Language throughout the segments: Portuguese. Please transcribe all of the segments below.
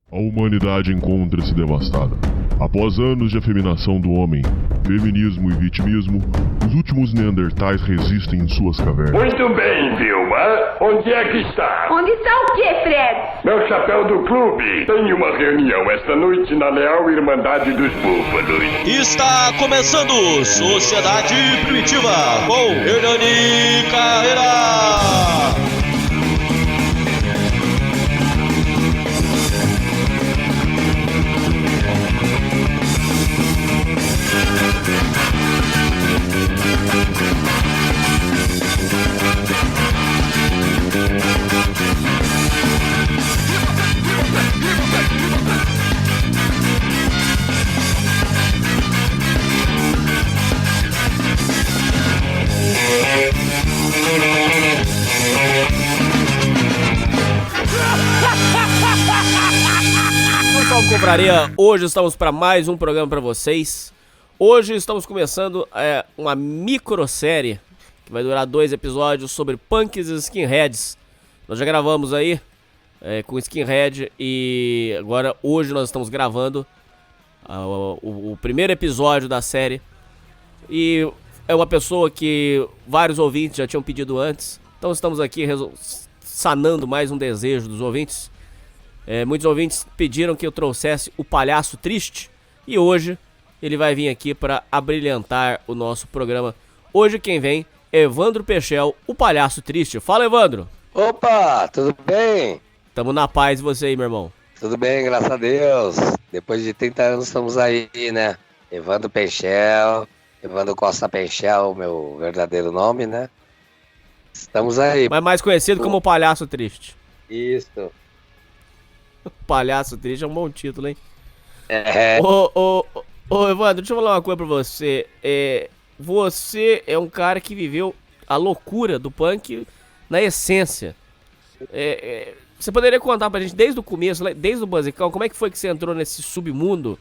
A humanidade encontra-se devastada. Após anos de afeminação do homem, feminismo e vitimismo, os últimos neandertais resistem em suas cavernas. Muito bem, Vilma. Onde é que está? Onde está o quê, Fred? Meu chapéu do clube. Tem uma reunião esta noite na Leal Irmandade dos Búfalos. Está começando Sociedade Primitiva com Hernani Carreira. Salve, compraria! Hoje estamos para mais um programa para vocês. Hoje estamos começando uma microsérie que vai durar 2 episódios sobre punks e skinheads. Nós já gravamos aí com skinhead e agora hoje nós estamos gravando o primeiro episódio da série. E é uma pessoa que vários ouvintes já tinham pedido antes. Então estamos aqui sanando mais um desejo dos ouvintes. Muitos ouvintes pediram que eu trouxesse o Palhaço Triste e hoje ele vai vir aqui para abrilhantar o nosso programa. Hoje quem vem é Evandro Pechel, o Palhaço Triste. Fala, Evandro! Opa, tudo bem? Tamo na paz, e você aí, meu irmão? Tudo bem, graças a Deus. Depois de 30 anos estamos aí, né? Evandro Pechel, Evandro Costa Pechel, meu verdadeiro nome, né? Estamos aí. Mas mais conhecido como o Palhaço Triste. Isso. Palhaço Triste é um bom título, hein? Ô, Evandro, deixa eu falar uma coisa pra você. Você é um cara que viveu a loucura do punk na essência. Você poderia contar pra gente desde o começo, desde o basicão, como é que foi que você entrou nesse submundo?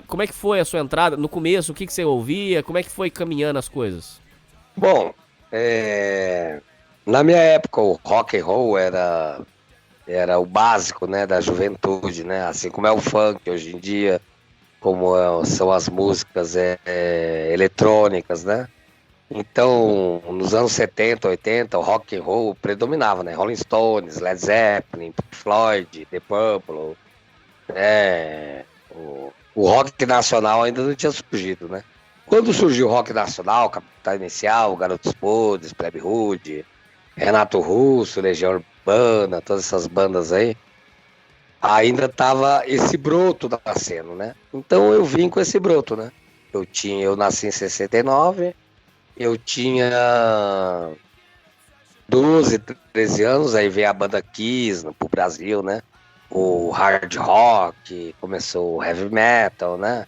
Como é que foi a sua entrada no começo? O que você ouvia? Como é que foi caminhando as coisas? Bom, na minha época o rock and roll era o básico, né, da juventude, né? Assim como é o funk hoje em dia, como são as músicas eletrônicas, né? Então, nos anos 70, 80, o rock and roll predominava, né? Rolling Stones, Led Zeppelin, Pink Floyd, The Purple, o rock nacional ainda não tinha surgido, né? Quando surgiu o rock nacional, Capital Inicial, Garotos Podres, Plebe Rude, Renato Russo, Legião Urbana, todas essas bandas aí, ainda tava esse broto nascendo, né? Então eu vim com esse broto, né? Eu nasci em 69, eu tinha 12, 13 anos, aí veio a banda Kiss pro Brasil, né? O hard rock, começou o heavy metal, né?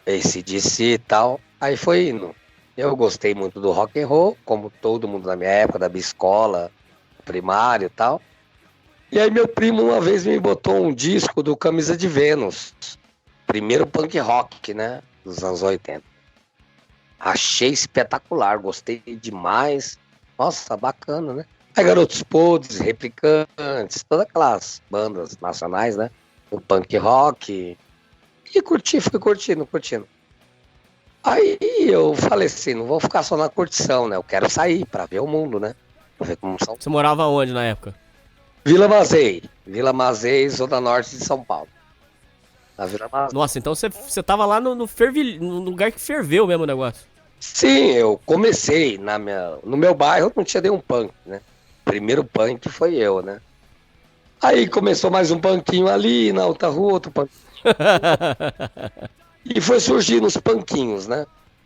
AC/DC e tal, aí foi indo. Eu gostei muito do rock and roll, como todo mundo na minha época, da minha escola, primário e tal. E aí meu primo uma vez me botou um disco do Camisa de Vênus, primeiro punk rock, né, dos anos 80. Achei espetacular, gostei demais. Nossa, bacana, né? Aí Garotos Podres, Replicantes, todas aquelas bandas nacionais, né, do punk rock. E fui curtindo. Aí eu falei assim, não vou ficar só na curtição, né? Eu quero sair pra ver o mundo, né? Pra ver como são. Você morava onde na época? Vila Mazei, Zona Norte de São Paulo. Na Vila Mazei. Nossa, então você tava lá no lugar que ferveu mesmo o negócio. Sim, eu comecei no meu bairro, não tinha nenhum punk, né? Primeiro punk foi eu, né? Aí começou mais um punkinho ali, na outra rua, outro punk. E foi surgindo os punkinhos, né?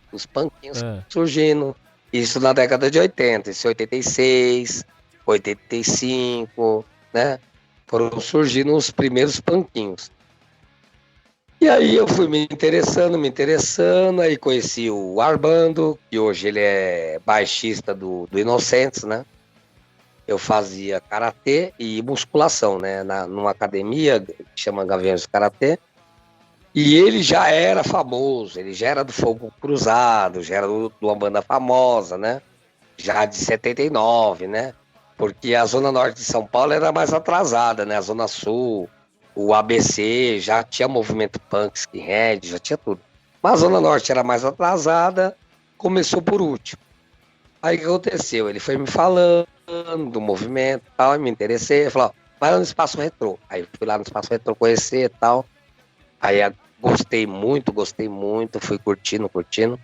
Os punkinhos surgindo. Isso na década de 80, isso 86, 85, né? Foram surgindo os primeiros punkinhos. E aí eu fui me interessando, aí conheci o Armando, que hoje ele é baixista do Inocentes, né? Eu fazia karatê e musculação, né? Numa academia que chama Gaviões Karatê. E ele já era famoso, ele já era do Fogo Cruzado, já era de uma banda famosa, né? Já de 79, né? Porque a Zona Norte de São Paulo era mais atrasada, né? A Zona Sul o ABC já tinha movimento punk, skinhead, já tinha tudo. Mas a Zona Norte era mais atrasada, começou por último. Aí o que aconteceu? Ele foi me falando do movimento e tal, eu me interessei, falou, vai lá no Espaço Retrô. Aí eu fui lá no Espaço Retrô conhecer e tal. Aí gostei muito, fui curtindo.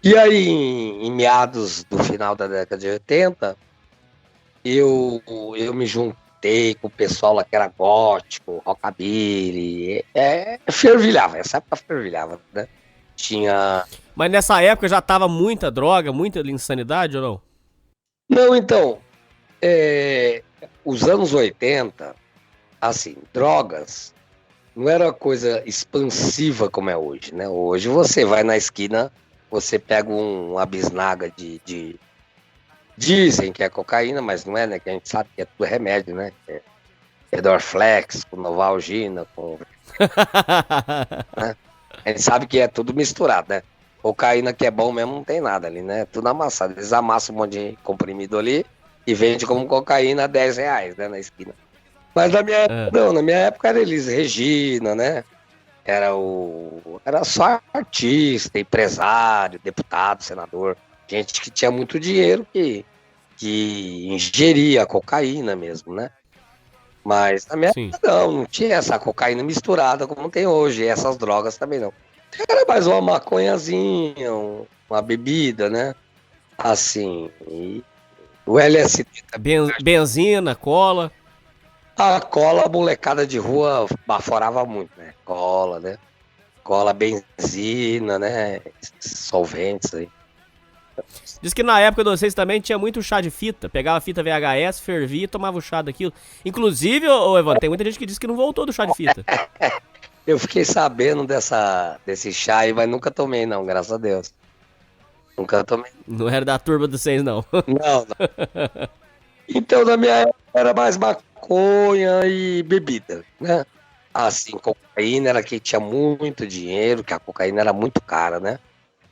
E aí, em meados do final da década de 80, eu me juntei com o pessoal lá que era gótico, rockabilly, fervilhava, essa época fervilhava, né? Tinha... Mas nessa época já tava muita droga, muita insanidade ou não? Não, então, os anos 80, assim, drogas não era uma coisa expansiva como é hoje, né? Hoje você vai na esquina, você pega uma bisnaga de... Dizem que é cocaína, mas não é, né? Que a gente sabe que é tudo remédio, né? É Dorflex, com Novalgina, com... né? A gente sabe que é tudo misturado, né? Cocaína que é bom mesmo não tem nada ali, né? Tudo amassado. Eles amassam um monte de comprimido ali e vendem como cocaína a R$10, né? Na esquina. Mas na minha época, não. Na minha época era Elis Regina, né? Era só artista, empresário, deputado, senador. Gente que tinha muito dinheiro que ingeria cocaína mesmo, né? Mas na minha época não tinha essa cocaína misturada como tem hoje, e essas drogas também não. Era mais uma maconhazinha, uma bebida, né? Assim, o LSD também. Benzina, cola. A cola, a molecada de rua baforava muito, né? Cola, né? Cola, benzina, né? Solventes aí. Diz que na época de vocês também tinha muito chá de fita. Pegava a fita VHS, fervia e tomava o chá daquilo. Inclusive, Evandro, tem muita gente que diz que não voltou do chá de fita. Eu fiquei sabendo desse chá aí, mas nunca tomei não, graças a Deus. Nunca tomei. Não era da turma dos 6, não. Não. Então, na minha época, era mais maconha e bebida, né? Assim, cocaína era quem tinha muito dinheiro, que a cocaína era muito cara, né?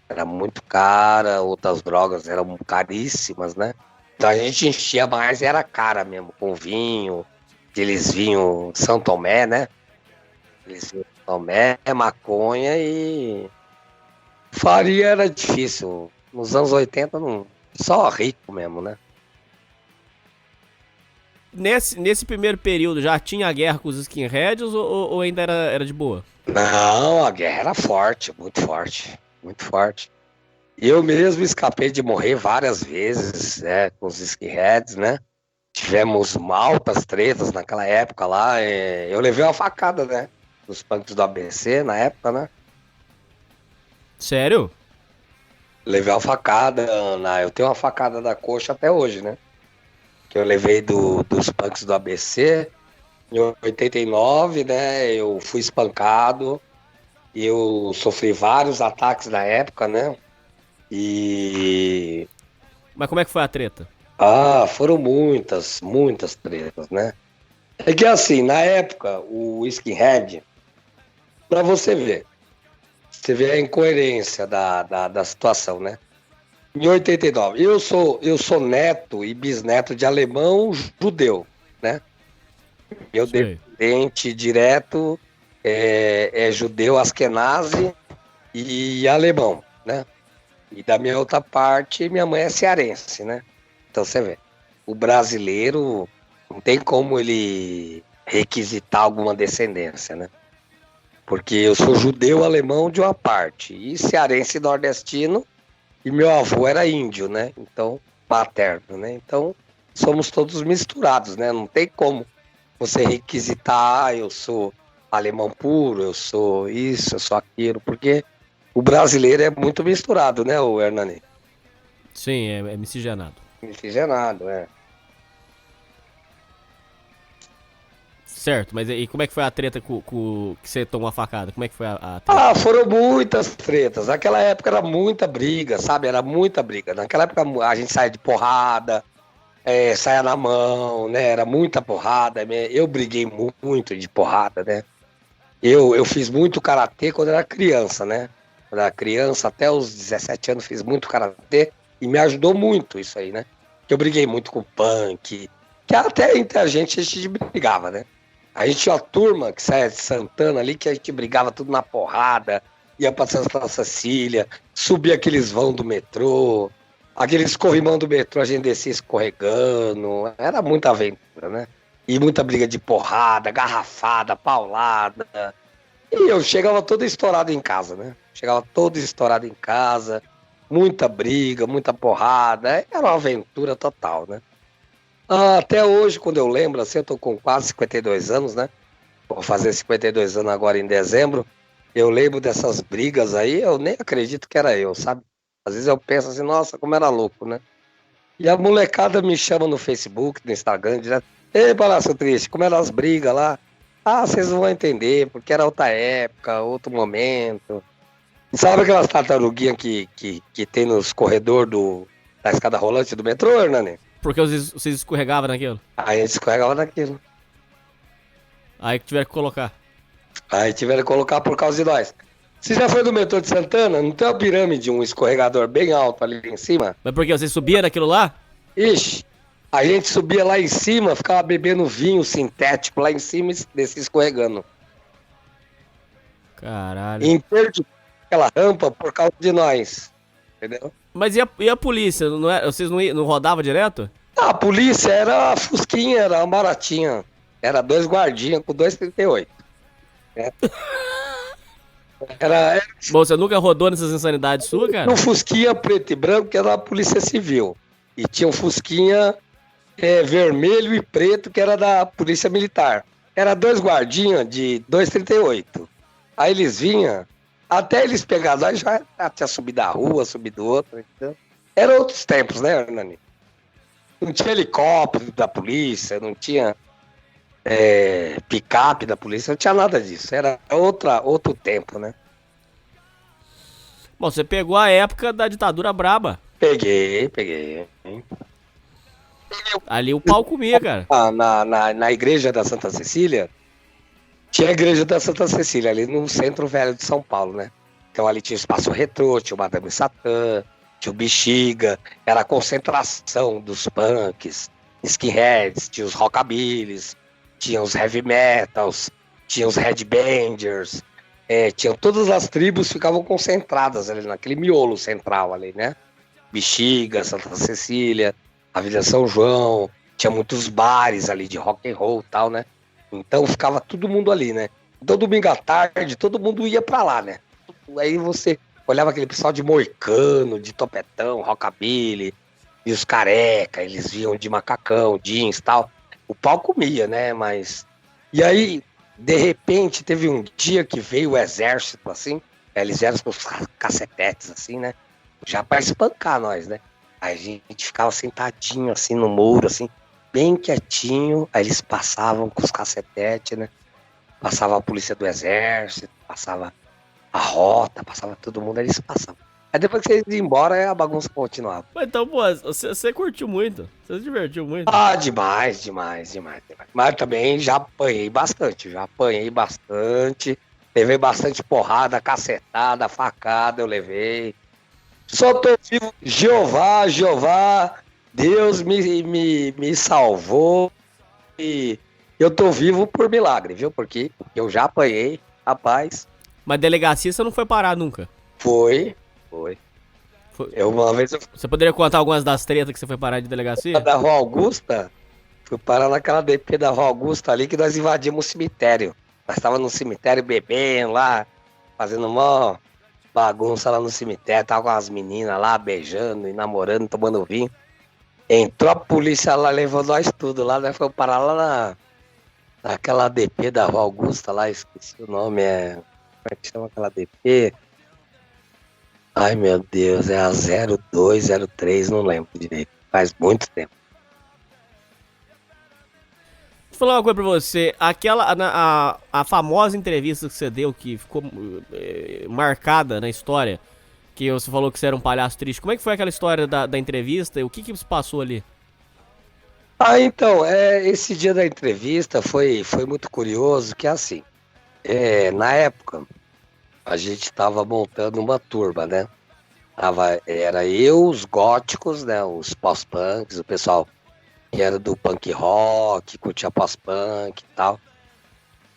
Era muito cara, outras drogas eram caríssimas, né? Então a gente enchia mais e era cara mesmo, com vinho, aqueles vinhos São Tomé, né? Aqueles vinhos São Tomé, maconha e... Faria era difícil. Nos anos 80, não... só rico mesmo, né? Nesse primeiro período já tinha a guerra com os skinheads ou ainda era de boa? Não, a guerra era forte, muito forte. Muito forte. Eu mesmo escapei de morrer várias vezes, né, com os skinheads, né? Tivemos altas tretas naquela época lá. Eu levei uma facada, né? Dos punks do ABC na época, né? Sério? Levei uma facada. Eu tenho uma facada da coxa até hoje, né? Que eu levei dos punks do ABC. Em 89, né? Eu fui espancado. Eu sofri vários ataques na época, né? Mas como é que foi a treta? Foram muitas tretas, né? É que assim, na época, o skinhead, pra você vê a incoerência da situação, né? Em 89, eu sou neto e bisneto de alemão judeu, né? Meu descendente direto é judeu askenazi e alemão, né? E da minha outra parte, minha mãe é cearense, né? Então você vê, o brasileiro não tem como ele requisitar alguma descendência, né? Porque eu sou judeu alemão de uma parte, e cearense nordestino, e meu avô era índio, né? Então, paterno, né? Então, somos todos misturados, né? Não tem como você requisitar, eu sou alemão puro, eu sou isso, eu sou aquilo, porque o brasileiro é muito misturado, né, o Hernani? Sim, é miscigenado. Miscigenado, é. Certo, mas e como é que foi a treta que você tomou a facada? Como é que foi a treta? Foram muitas tretas. Naquela época era muita briga, sabe? Era muita briga. Naquela época a gente saía de porrada, saia na mão, né? Era muita porrada. Eu briguei muito de porrada, né? Eu fiz muito karatê quando era criança, né? Quando era criança, até os 17 anos, fiz muito karatê e me ajudou muito isso aí, né? Eu briguei muito com punk, que até entre a gente brigava, né? A gente tinha uma turma que saía de Santana ali, que a gente brigava tudo na porrada, ia pra Santa Cecília, subia aqueles vão do metrô, aqueles corrimão do metrô, a gente descia escorregando, era muita aventura, né? E muita briga de porrada, garrafada, paulada. E eu chegava todo estourado em casa, né? Chegava todo estourado em casa, muita briga, muita porrada, era uma aventura total, né? Até hoje, quando eu lembro, assim, eu tô com quase 52 anos, né? Vou fazer 52 anos agora em dezembro. Eu lembro dessas brigas aí, eu nem acredito que era eu, sabe? Às vezes eu penso assim, nossa, como era louco, né? E a molecada me chama no Facebook, no Instagram, direto. Ei, Palácio Triste, como eram as brigas lá? Ah, vocês não vão entender, porque era outra época, outro momento. Sabe aquelas tartaruguinhas que tem nos corredores da escada rolante do metrô, Hernani? Porque vocês escorregavam naquilo? Aí a gente escorregava naquilo. Aí que tiveram que colocar. Aí tiveram que colocar por causa de nós. Você já foi do metrô de Santana? Não tem uma pirâmide, um escorregador bem alto ali em cima? Mas por quê? Vocês subiam naquilo lá? Ixi, a gente subia lá em cima, ficava bebendo vinho sintético lá em cima e descia escorregando. Caralho. Inteiro de aquela rampa por causa de nós. Entendeu? Mas e a polícia? Vocês não rodavam direto? A polícia era a Fusquinha, era uma baratinha. Era 2 guardinhas com 2,38. Né? Era Bom, você nunca rodou nessas insanidades suas, cara? um Fusquinha preto e branco que era da Polícia Civil. E tinha um Fusquinha vermelho e preto que era da Polícia Militar. Era 2 guardinhas de 2,38. Aí eles vinham, até eles pegaram, aí já tinha subido da rua, subido outra. Entendeu? Eram outros tempos, né, Hernani? Não tinha helicóptero da polícia, não tinha picape da polícia, não tinha nada disso. Era outro tempo, né? Bom, você pegou a época da ditadura braba. Peguei. Ali o pau comia, cara. Na igreja da Santa Cecília, tinha a igreja da Santa Cecília, ali no centro velho de São Paulo, né? Então ali tinha o Espaço Retrô, tinha o Madame Satã, tinha o Bexiga, era a concentração dos punks, skinheads, tinha os rockabillys, tinha os heavy metals, tinha os headbangers, tinha todas as tribos ficavam concentradas ali naquele miolo central ali, né? Bexiga, Santa Cecília, Avenida São João, tinha muitos bares ali de rock and roll e tal, né? Então ficava todo mundo ali, né? Então domingo à tarde todo mundo ia pra lá, né? Aí você olhava aquele pessoal de moicano, de topetão, rockabilly, e os careca, eles vinham de macacão, jeans e tal. O pau comia, né? Mas... E aí, de repente, teve um dia que veio o exército, assim, eles vieram com os cacetetes, assim, né? Já pra espancar nós, né? Aí a gente ficava sentadinho, assim, no muro, assim, bem quietinho. Aí eles passavam com os cacetetes, né? Passava a polícia do exército, passava a rota, passava todo mundo, aí eles passavam. Aí depois que eles iam embora, a bagunça continuava. Mas então, pô, você curtiu muito. Você se divertiu muito. Ah, demais. Mas também já apanhei bastante. Levei bastante porrada, cacetada, facada, eu levei. Só tô vivo. Jeová, Deus me salvou. E eu tô vivo por milagre, viu? Porque eu já apanhei, rapaz. Mas delegacia você não foi parar nunca? Foi. Uma vez eu Você poderia contar algumas das tretas que você foi parar de delegacia? da Rua Augusta, fui parar naquela DP da Rua Augusta ali que nós invadimos o cemitério. Nós estávamos no cemitério bebendo lá, fazendo uma bagunça lá no cemitério, tava com as meninas lá beijando e namorando, tomando vinho. Entrou a polícia lá, levou nós tudo lá, nós fomos parar lá naquela DP da Rua Augusta lá, esqueci o nome, como é que chama aquela DP? Ai, meu Deus, é a 0203, não lembro direito. Faz muito tempo. Deixa eu falar uma coisa pra você. A famosa entrevista que você deu, que ficou marcada na história, que você falou que você era um palhaço triste. Como é que foi aquela história da entrevista e o que se passou ali? Então, esse dia da entrevista foi muito curioso, que é assim, na época, a gente tava montando uma turma, né? Era eu, os góticos, né? Os pós-punks, o pessoal que era do punk rock, curtia pós-punk e tal.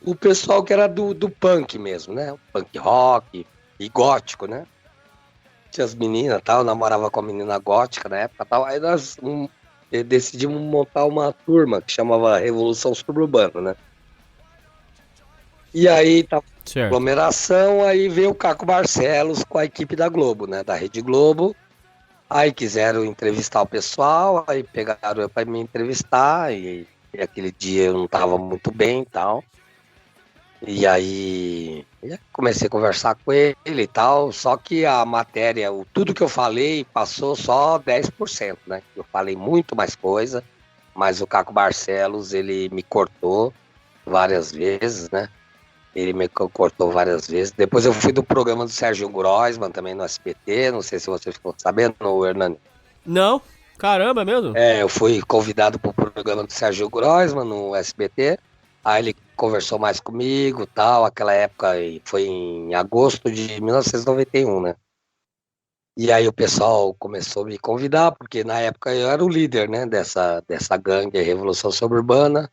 o pessoal que era do punk mesmo, né? O punk rock e gótico, né? Tinha as meninas e tal, eu namorava com a menina gótica na época e tal. Aí nós decidimos montar uma turma que chamava Revolução Suburbana, né? E aí tava Certo. aglomeração, aí veio o Caco Barcelos com a equipe da Globo, né? Da Rede Globo. Aí quiseram entrevistar o pessoal, aí pegaram eu pra me entrevistar, e aquele dia eu não tava muito bem e tal. E aí comecei a conversar com ele e tal, só que a matéria, tudo que eu falei passou só 10%, né? Eu falei muito mais coisa, mas o Caco Barcelos, ele me cortou várias vezes, né? Ele me cortou várias vezes. Depois eu fui do programa do Sérgio Groisman, também no SBT, não sei se você ficou sabendo, Hernani. Não? Caramba, é mesmo? Eu fui convidado para o programa do Sérgio Groisman no SBT, aí ele conversou mais comigo, tal, aquela época foi em agosto de 1991, né? E aí o pessoal começou a me convidar, porque na época eu era o líder, né, dessa gangue Revolução Suburbana,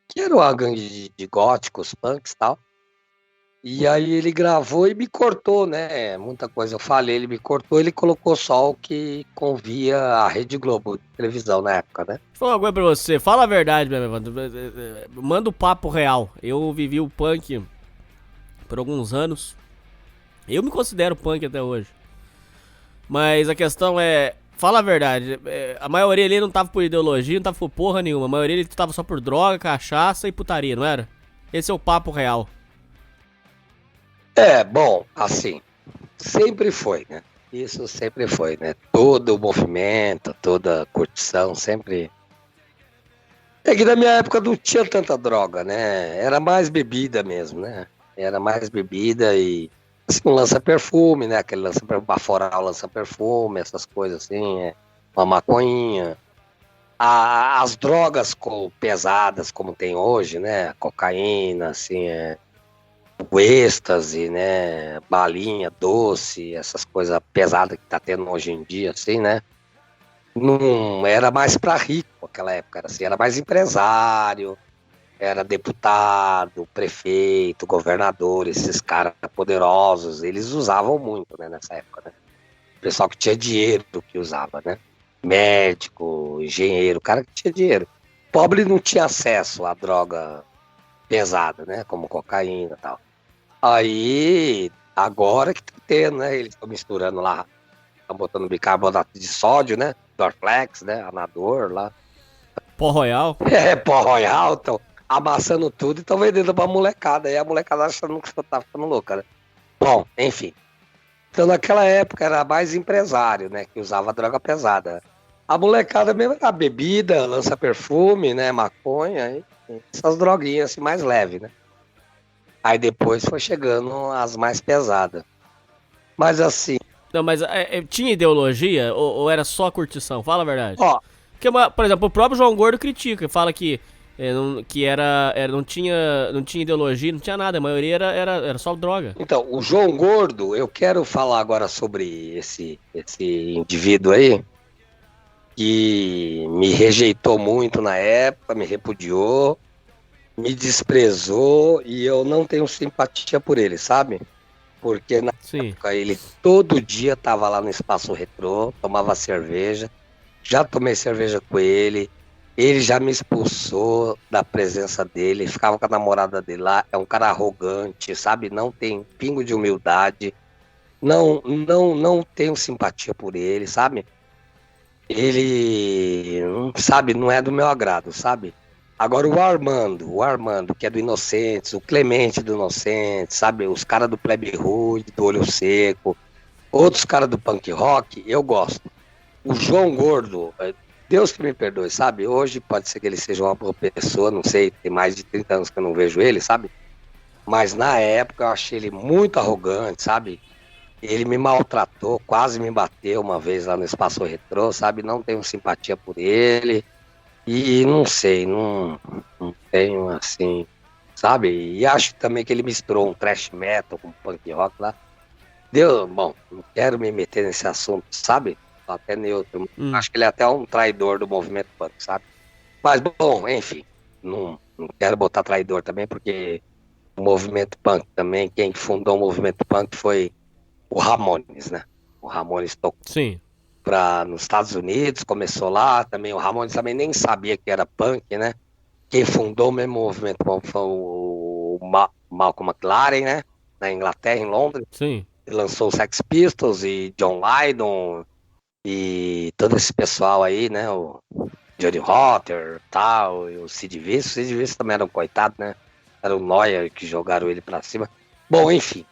que era uma gangue de góticos, punks e tal. E aí ele gravou e me cortou, né? Muita coisa eu falei, ele me cortou, ele colocou só o que convia a Rede Globo de televisão na época, né? Deixa eu falar uma coisa pra você, fala a verdade, meu irmão. Manda o papo real. Eu vivi o punk por alguns anos. Eu me considero punk até hoje. Mas a questão é, fala a verdade, a maioria ali não tava por ideologia, não tava por porra nenhuma. A maioria ali tava só por droga, cachaça e putaria, não era? Esse é o papo real. Bom, assim, sempre foi, né? Isso sempre foi, né? Todo o movimento, toda a curtição, sempre... É que na minha época não tinha tanta droga, né? Era mais bebida mesmo, né? Era mais bebida e... Assim, um lança-perfume, né? Aquele baforar o lança-perfume, essas coisas assim, uma maconhinha. As drogas pesadas como tem hoje, né? A cocaína, assim, o êxtase, né? Balinha, doce, essas coisas pesadas que tá tendo hoje em dia, assim, né? Não era mais para rico naquela época, assim, era mais empresário, era deputado, prefeito, governador, esses caras poderosos, eles usavam muito, né, nessa época, né? O pessoal que tinha dinheiro que usava, né? Médico, engenheiro, cara que tinha dinheiro. Pobre não tinha acesso à droga pesada, né? Como cocaína e tal. Aí, agora que tá tendo, né? Eles estão misturando lá, estão botando bicarbonato de sódio, né? Dorflex, né? Anador lá. Pó Royal? Pó Royal, estão amassando tudo e estão vendendo pra molecada. Aí a molecada achando que tá ficando louca, né? Bom, enfim. Então naquela época era mais empresário, né? Que usava droga pesada. A molecada mesmo era bebida, lança-perfume, né? Maconha, essas droguinhas assim mais leves, né? Aí depois foi chegando as mais pesadas. Mas assim... Não, mas tinha ideologia ou era só curtição? Fala a verdade. Ó, porque, por exemplo, o próprio João Gordo critica, fala que não tinha ideologia, não tinha nada, a maioria era só droga. então, o João Gordo, eu quero falar agora sobre esse indivíduo aí, que me rejeitou muito na época, me repudiou, me desprezou e eu não tenho simpatia por ele, sabe? Porque na época ele todo dia tava lá no Espaço Retrô, tomava cerveja, já tomei cerveja com ele, ele já me expulsou da presença dele, ficava com a namorada dele lá, é um cara arrogante, sabe? Não tem pingo de humildade, não tenho simpatia por ele, sabe? Ele, sabe, não é do meu agrado, sabe? Agora o Armando, que é do Inocentes, o Clemente do Inocentes, sabe? Os caras do Plebe Rude, do Olho Seco, outros caras do punk rock, eu gosto. O João Gordo, Deus que me perdoe, sabe? Hoje pode ser que ele seja uma boa pessoa, não sei, tem mais de 30 anos que eu não vejo ele, sabe? Mas na época eu achei ele muito arrogante, sabe? Ele me maltratou, quase me bateu uma vez lá no Espaço Retrô, sabe? Não tenho simpatia por ele. E não sei, não tenho assim, sabe? E acho também que ele misturou um thrash metal com punk rock lá. Bom, não quero me meter nesse assunto, sabe? Tô até neutro. Acho que ele é até um traidor do movimento punk, sabe? Mas, bom, enfim, não quero botar traidor também, porque o movimento punk também. Quem fundou o movimento punk foi o Ramones, né? O Ramones tocou Sim. nos Estados Unidos, começou lá também. O Ramones também nem sabia que era punk, né? Quem fundou o mesmo movimento punk foi o Malcolm McLaren, né? Na Inglaterra, em Londres. Sim. Ele lançou os Sex Pistols e John Lydon e todo esse pessoal aí, né? O Johnny Rotter tal, e o Sid Vicious. O Sid Vicious também era um coitado, né? Era o Neuer que jogaram ele pra cima. Bom, enfim.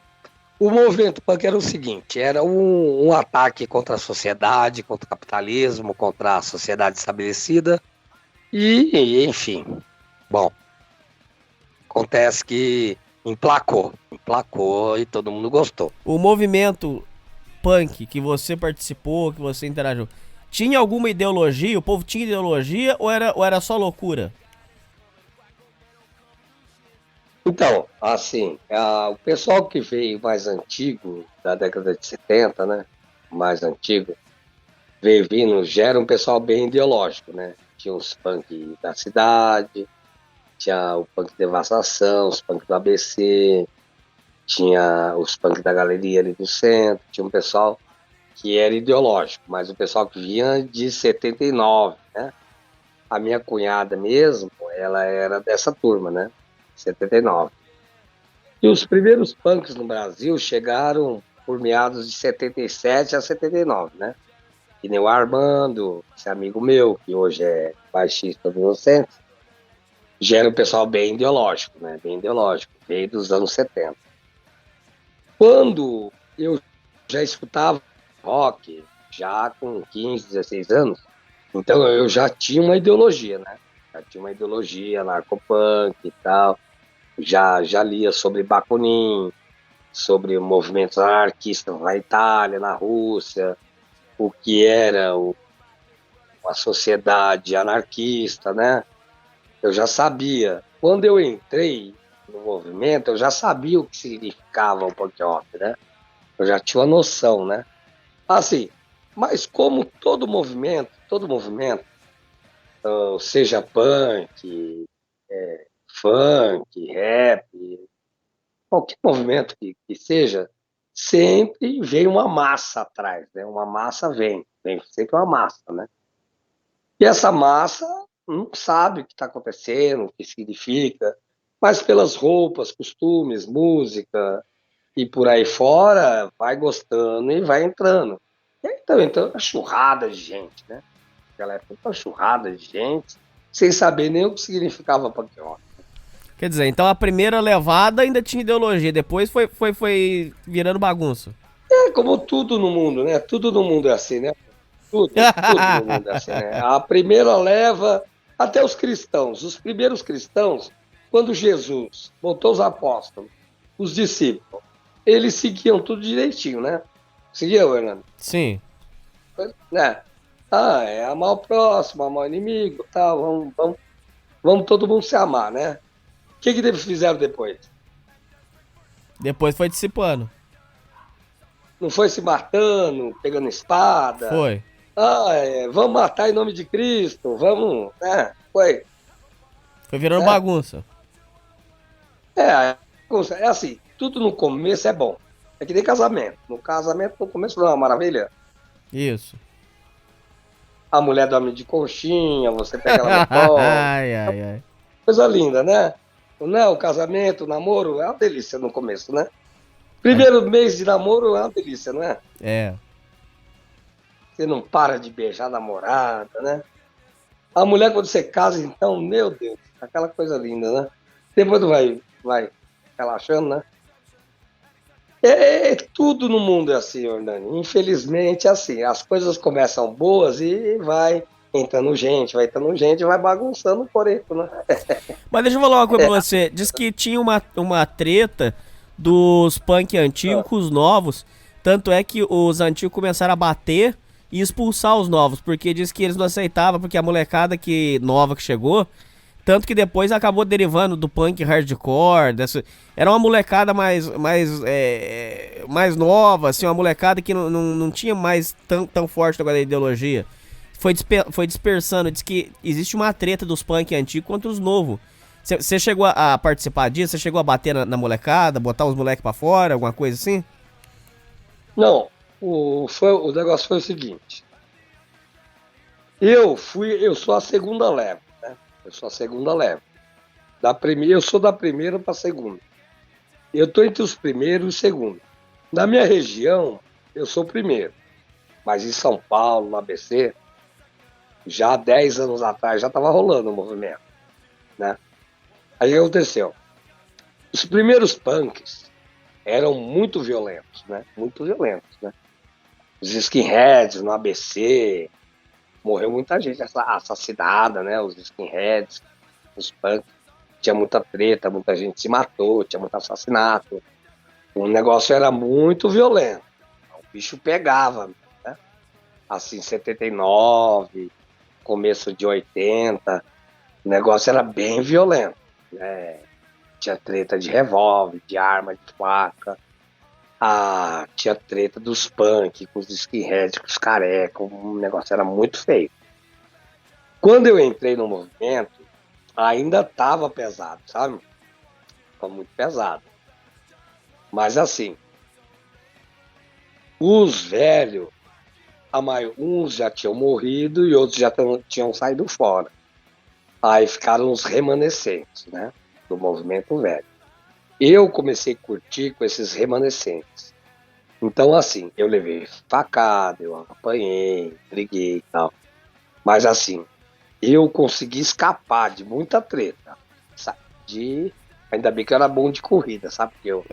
O movimento punk era o seguinte, era um ataque contra a sociedade, contra o capitalismo, contra a sociedade estabelecida e, enfim, bom, acontece que emplacou e todo mundo gostou. O movimento punk que você participou, que você interagiu, tinha alguma ideologia? O povo tinha ideologia ou era só loucura? Então, assim, o pessoal que veio mais antigo, da década de 70, né? Mais antigo, veio vindo, já era um pessoal bem ideológico, né? Tinha os punk da cidade, tinha o punk Devastação, os punk do ABC, tinha os punk da galeria ali do centro, tinha um pessoal que era ideológico, mas o pessoal que vinha de 79, né? A minha cunhada mesmo, ela era dessa turma, né? 79. E os primeiros punks no Brasil chegaram por meados de 77 a 79, né? Que nem o Armando, esse amigo meu, que hoje é baixista do Inocentes, já era um pessoal bem ideológico, né? Bem ideológico, veio dos anos 70. Quando eu já escutava rock, já com 15, 16 anos, então eu já tinha uma ideologia, né? Já tinha uma ideologia narcopunk e tal. Já lia sobre Bakunin, sobre movimentos anarquistas na Itália, na Rússia, o que era uma sociedade anarquista, né? Eu já sabia. Quando eu entrei no movimento, eu já sabia o que significava o punk rock, né? Eu já tinha uma noção, né? Assim, mas como todo movimento, seja punk, funk, rap, qualquer movimento que seja, sempre vem uma massa atrás, né? Uma massa vem sempre uma massa, né? E essa massa não sabe o que está acontecendo, o que significa, mas pelas roupas, costumes, música e por aí fora, vai gostando e vai entrando. E aí então uma churrada de gente, né? Aquela época, uma churrada de gente, sem saber nem o que significava punk rock. Quer dizer, então a primeira levada ainda tinha ideologia, depois foi virando bagunça. É como tudo no mundo, né? Tudo no mundo é assim, né? Tudo no mundo é assim, né? A primeira leva, até os cristãos, os primeiros cristãos, quando Jesus botou os apóstolos, os discípulos, eles seguiam tudo direitinho, né? Seguiam, Hernando? Sim. Né? É amar o próximo, amar o inimigo, tal, vamos todo mundo se amar, né? O que eles fizeram depois? Depois foi dissipando. Não foi se matando, pegando espada? Foi. Vamos matar em nome de Cristo, vamos, né? Foi virando bagunça. É assim, tudo no começo é bom. É que nem casamento. No casamento, no começo não é uma maravilha. Isso. A mulher dorme de conchinha, você pega ela no colo. ai. Coisa linda, né? Não, o casamento, o namoro, é uma delícia no começo, né? Primeiro mês de namoro é uma delícia, não é? É. Você não para de beijar a namorada, né? A mulher, quando você casa, então, meu Deus, aquela coisa linda, né? Depois tu vai relaxando, né? Tudo no mundo é assim, Hernani. Infelizmente é assim. As coisas começam boas e vai entrando gente, e vai bagunçando o coreto, né? Mas deixa eu falar uma coisa pra você. Diz que tinha uma treta dos punk antigos com os novos. Tanto é que os antigos começaram a bater e expulsar os novos. Porque diz que eles não aceitavam, porque a molecada nova que chegou... Tanto que depois acabou derivando do punk hardcore. Era uma molecada mais nova, assim, uma molecada que não tinha mais tão forte agora a ideologia. Foi dispersando. Diz que existe uma treta dos punk antigos contra os novos. Você chegou a participar disso? Você chegou a bater na molecada, botar os moleques pra fora, alguma coisa assim? Não, o negócio foi o seguinte. Eu sou a segunda leva, né? Eu sou a segunda leva. Eu sou da primeira pra segunda. Eu tô entre os primeiros e os segundos. Na minha região, eu sou o primeiro. Mas em São Paulo, no ABC, já há 10 anos atrás já tava rolando o movimento, né? Aí o que aconteceu? Os primeiros punks eram muito violentos, né? Muito violentos, né? Os skinheads no ABC, morreu muita gente assassinada, né? Os skinheads, os punks, tinha muita treta, muita gente se matou, tinha muito assassinato. O negócio era muito violento. O bicho pegava, né? Assim, 79, começo de 80, o negócio era bem violento, né? Tinha treta de revólver, de arma, de faca. Tinha treta dos punk, com os skinheads, com os carecas. O negócio era muito feio. Quando eu entrei no movimento, ainda tava pesado, sabe? Tava muito pesado. Mas assim, os velhos, uns já tinham morrido e outros já tinham saído fora. Aí ficaram os remanescentes, né? Do movimento velho. Eu comecei a curtir com esses remanescentes. Então, assim, eu levei facada, eu apanhei, briguei e tal. Mas, assim, eu consegui escapar de muita treta. Sabe? Ainda bem que eu era bom de corrida, sabe? Porque eu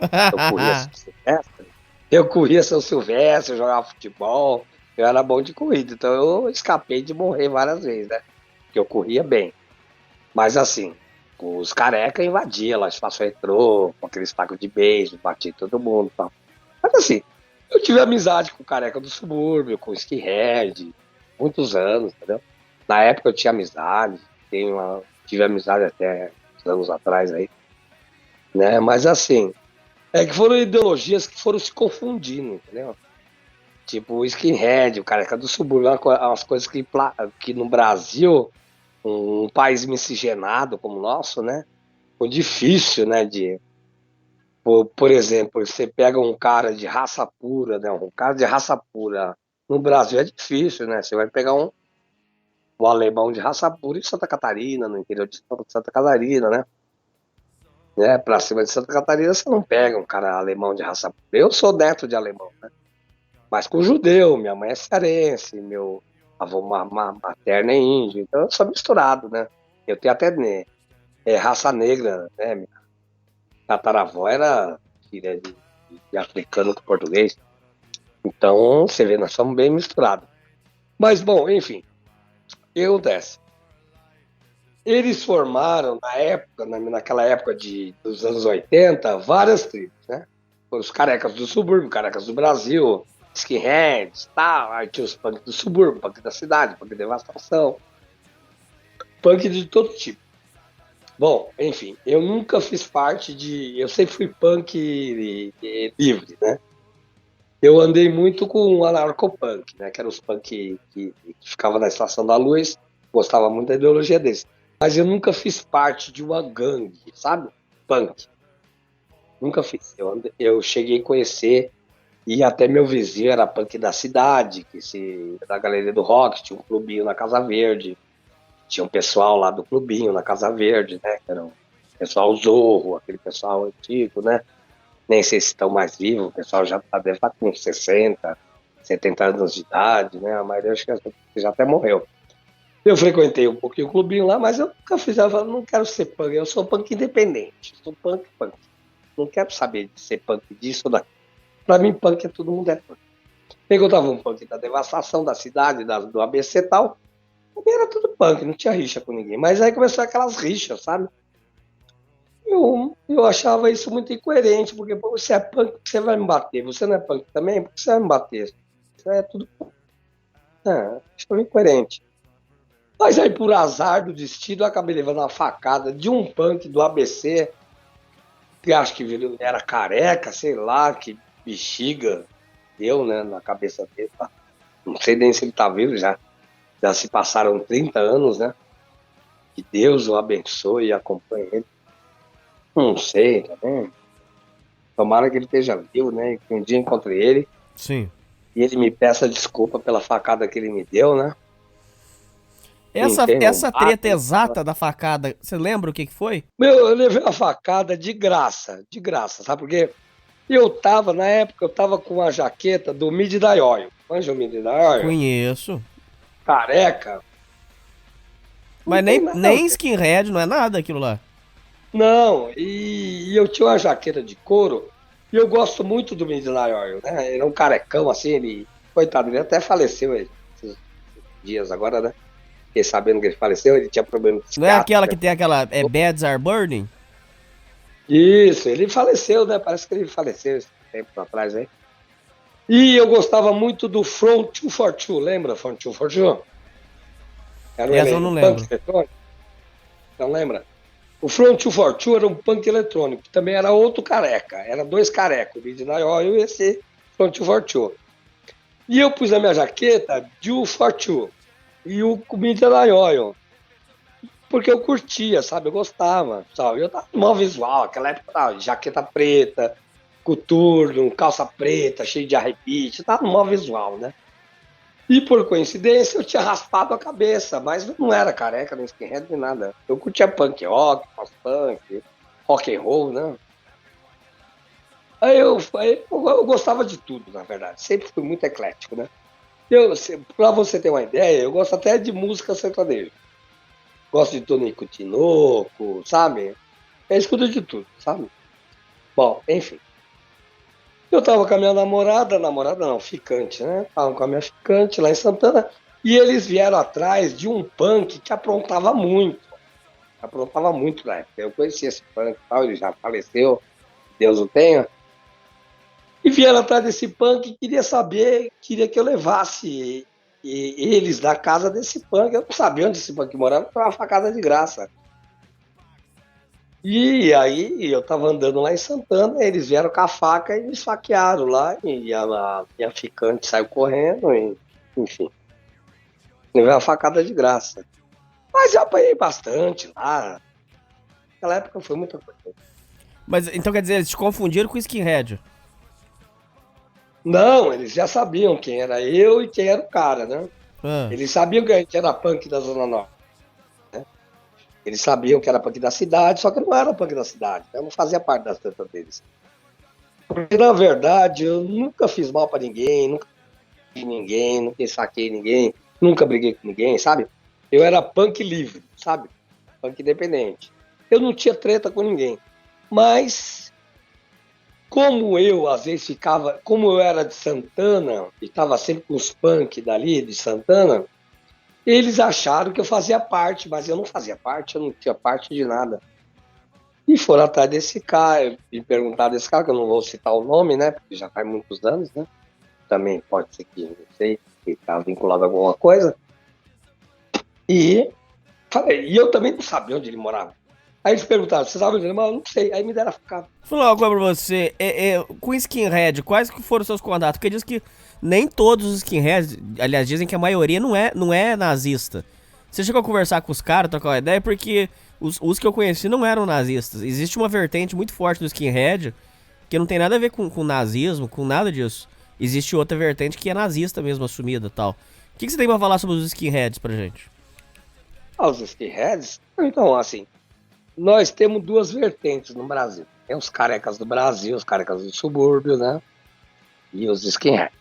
corria São Silvestre. Eu corria São Silvestre, eu jogava futebol. Eu era bom de corrida. Então, eu escapei de morrer várias vezes, né? Porque eu corria bem. Mas, assim, os careca invadiam lá, espaço retrô, com aqueles tacos de beijo, batia todo mundo e tal. Mas assim, eu tive amizade com o careca do subúrbio, com o skinhead, muitos anos, entendeu? Na época eu tinha amizade, tive amizade até uns anos atrás aí, né? Mas assim, é que foram ideologias que foram se confundindo, entendeu? Tipo o skinhead, o careca do subúrbio, umas coisas que no Brasil, um país miscigenado como o nosso, né? Foi difícil, né? Por exemplo, você pega um cara de raça pura, né? Um cara de raça pura no Brasil é difícil, né? Você vai pegar um alemão de raça pura em Santa Catarina, no interior de Santa Catarina, né? Pra cima de Santa Catarina você não pega um cara alemão de raça pura. Eu sou neto de alemão, né? Mas com judeu, minha mãe é cearense, meu avô materno é índio, então eu sou misturado, né? Eu tenho até raça negra, né? Minha tataravó era filha de africano com português. Então, você vê, nós somos bem misturados. Mas, bom, enfim, o que acontece? Eles formaram, naquela época dos anos 80, várias tribos, né? Os carecas do subúrbio, carecas do Brasil, skinheads, tal. Aí tinha os punk do subúrbio, punk da cidade, punk de devastação, punk de todo tipo. Bom, enfim, eu nunca fiz parte eu sempre fui punk livre, né? Eu andei muito com o anarcopunk, né? Que eram os punk que ficavam na Estação da Luz, gostava muito da ideologia deles. Mas eu nunca fiz parte de uma gangue, sabe? Punk. Nunca fiz. Eu cheguei a conhecer, e até meu vizinho era punk da cidade, da Galeria do Rock, tinha um clubinho na Casa Verde. Tinha um pessoal lá do clubinho, na Casa Verde, né? Que era o pessoal Zorro, aquele pessoal antigo, né? Nem sei se estão mais vivos, o pessoal já deve estar com 60, 70 anos de idade, né? A maioria acho que já até morreu. Eu frequentei um pouquinho o clubinho lá, mas eu nunca fiz, eu não quero ser punk, eu sou punk independente, sou punk. Não quero saber de ser punk disso ou daquilo. Pra mim, punk todo mundo é punk. Eu tava um punk da devastação da cidade, do ABC e tal. Também era tudo punk, não tinha rixa com ninguém. Mas aí começou aquelas rixas, sabe? Eu achava isso muito incoerente, porque pô, você é punk, você vai me bater. Você não é punk também, por que você vai me bater? Isso é tudo punk. Acho incoerente. Mas aí, por azar do destino, eu acabei levando uma facada de um punk do ABC, que acho que era careca, sei lá, que bexiga deu, né, na cabeça dele. Tá? Não sei nem se ele tá vivo já. Já se passaram 30 anos, né? Que Deus o abençoe e acompanhe ele. Não sei, tá vendo? Tomara que ele esteja vivo, né? Que um dia encontre ele Sim. e ele me peça desculpa pela facada que ele me deu, né? Essa treta exata da facada, você lembra o que foi? Meu, eu levei uma facada de graça, sabe por quê? Na época, eu tava com uma jaqueta do Midnight Oil. Manja o Midnight Oil? Conheço. Careca. Mas nem skinhead, não é nada aquilo lá. Não, e eu tinha uma jaqueta de couro, e eu gosto muito do Midnight Oil, né? Ele é um carecão, assim, coitado, ele até faleceu esses dias agora, né? Fiquei sabendo que ele faleceu, ele tinha problema de Não é aquela que tem aquela, Beds Are Burning? Isso, ele faleceu, né? Parece que ele faleceu esse tempo atrás aí. E eu gostava muito do From 242, lembra? From 242? Essa eu não lembro. Não lembra? O From 242 era um punk eletrônico, que também era outro careca. Era dois carecas, o Midnight Oil e esse From 242. E eu pus na minha jaqueta Joe 42 e o Midnight Oil. Porque eu curtia, sabe? Eu gostava, sabe? Eu tava no mau visual, aquela época tava jaqueta preta, coturno, calça preta, cheio de arrebite, tava no mau visual, né? E por coincidência eu tinha raspado a cabeça, mas eu não era careca, nem skinhead, nem nada. Eu curtia punk rock, pós-punk, rock and roll, né? Aí eu gostava de tudo, na verdade. Sempre fui muito eclético, né? Pra você ter uma ideia, eu gosto até de música sertaneja. Gosto de Tonico Tinoco, sabe? Eu escuto de tudo, sabe? Bom, enfim. Eu tava com a minha namorada não, ficante, né? Tava com a minha ficante lá em Santana, e eles vieram atrás de um punk que aprontava muito. Aprontava muito na época. Eu conhecia esse punk e tal, ele já faleceu, Deus o tenha. E vieram atrás desse punk e queria que eu levasse eles da casa desse punk. Eu não sabia onde esse punk morava, foi uma facada de graça. E aí eu tava andando lá em Santana, eles vieram com a faca e me esfaquearam lá, e a minha ficante saiu correndo, e, enfim. Levei uma facada de graça. Mas eu apanhei bastante lá. Naquela época foi muita coisa. Mas então quer dizer, eles te confundiram com skinhead? Não, eles já sabiam quem era eu e quem era o cara, né? Eles sabiam que a gente era punk da Zona Norte. Né? Eles sabiam que era punk da cidade, só que não era punk da cidade. Eu não fazia parte das tretas deles. Porque, na verdade, eu nunca fiz mal pra ninguém, nunca fiz ninguém, nunca saquei ninguém, nunca briguei com ninguém, sabe? Eu era punk livre, sabe? Punk independente. Eu não tinha treta com ninguém. Mas, como eu, às vezes, como eu era de Santana, e estava sempre com os punk dali, de Santana, eles acharam que eu fazia parte, mas eu não fazia parte, eu não tinha parte de nada. E foram atrás desse cara, me perguntaram desse cara, que eu não vou citar o nome, né, porque já faz muitos anos, né, também pode ser que, não sei, que está vinculado a alguma coisa. E eu também não sabia onde ele morava. Aí eles perguntaram, você sabe onde ele morava? Eu não sei, aí me deram a facada. Vou falar uma coisa pra você, com skinhead, quais que foram os seus contatos? Porque diz que nem todos os skinheads, aliás, dizem que a maioria não é nazista. Você chegou a conversar com os caras, trocar uma ideia, porque os que eu conheci não eram nazistas. Existe uma vertente muito forte do skinhead que não tem nada a ver com nazismo, com nada disso. Existe outra vertente que é nazista mesmo, assumida e tal. O que você tem pra falar sobre os skinheads pra gente? Os skinheads? Então, assim, nós temos duas vertentes no Brasil. Tem os carecas do Brasil, os carecas do subúrbio, né? E os skinheads.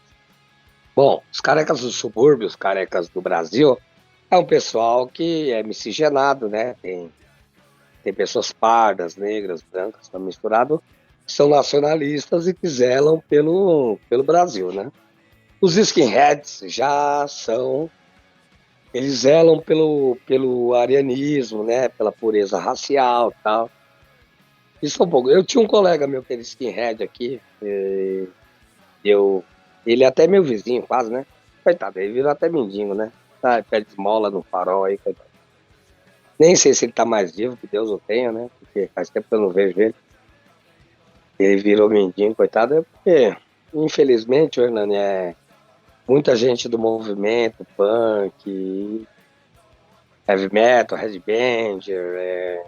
Bom, os carecas do subúrbio, os carecas do Brasil, é um pessoal que é miscigenado, né? Tem pessoas pardas, negras, brancas, estão misturados, que são nacionalistas e que zelam pelo Brasil, né? Os skinheads já são... Eles zelam pelo arianismo, né? Pela pureza racial e tal. Isso é um pouco... Eu tinha um colega meu que era skinhead aqui, ele é até meu vizinho quase, né? Coitado, ele virou até mendigo, né? Tá, pede esmola no farol aí, coitado. Nem sei se ele tá mais vivo, que Deus o tenha, né? Porque faz tempo que eu não vejo ele. Ele virou mendigo, coitado, é porque, infelizmente, Hernani, muita gente do movimento punk Heavy Metal, Headbanger,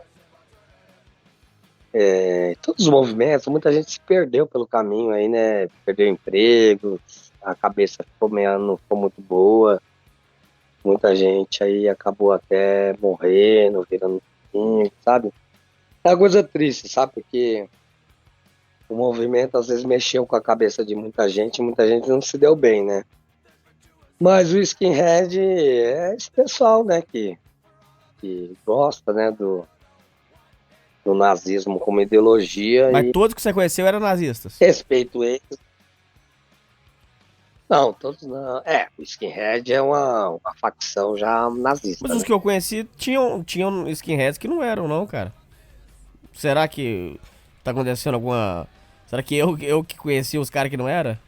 todos os movimentos, muita gente se perdeu pelo caminho aí, né? Perdeu emprego, a cabeça não ficou muito boa. Muita gente aí acabou até morrendo, virando sabe? É uma coisa triste, sabe? Porque o movimento às vezes mexeu com a cabeça de muita gente não se deu bem, né? Mas o skinhead é esse pessoal, né? Que gosta, né? Do nazismo como ideologia Mas e todos que você conheceu eram nazistas. respeito eles. Não, todos não. O skinhead é uma facção já nazista. Mas os Né? que eu conheci tinham skinheads que não eram, não, cara. Será que tá acontecendo alguma... Será que eu que conheci os caras que não era?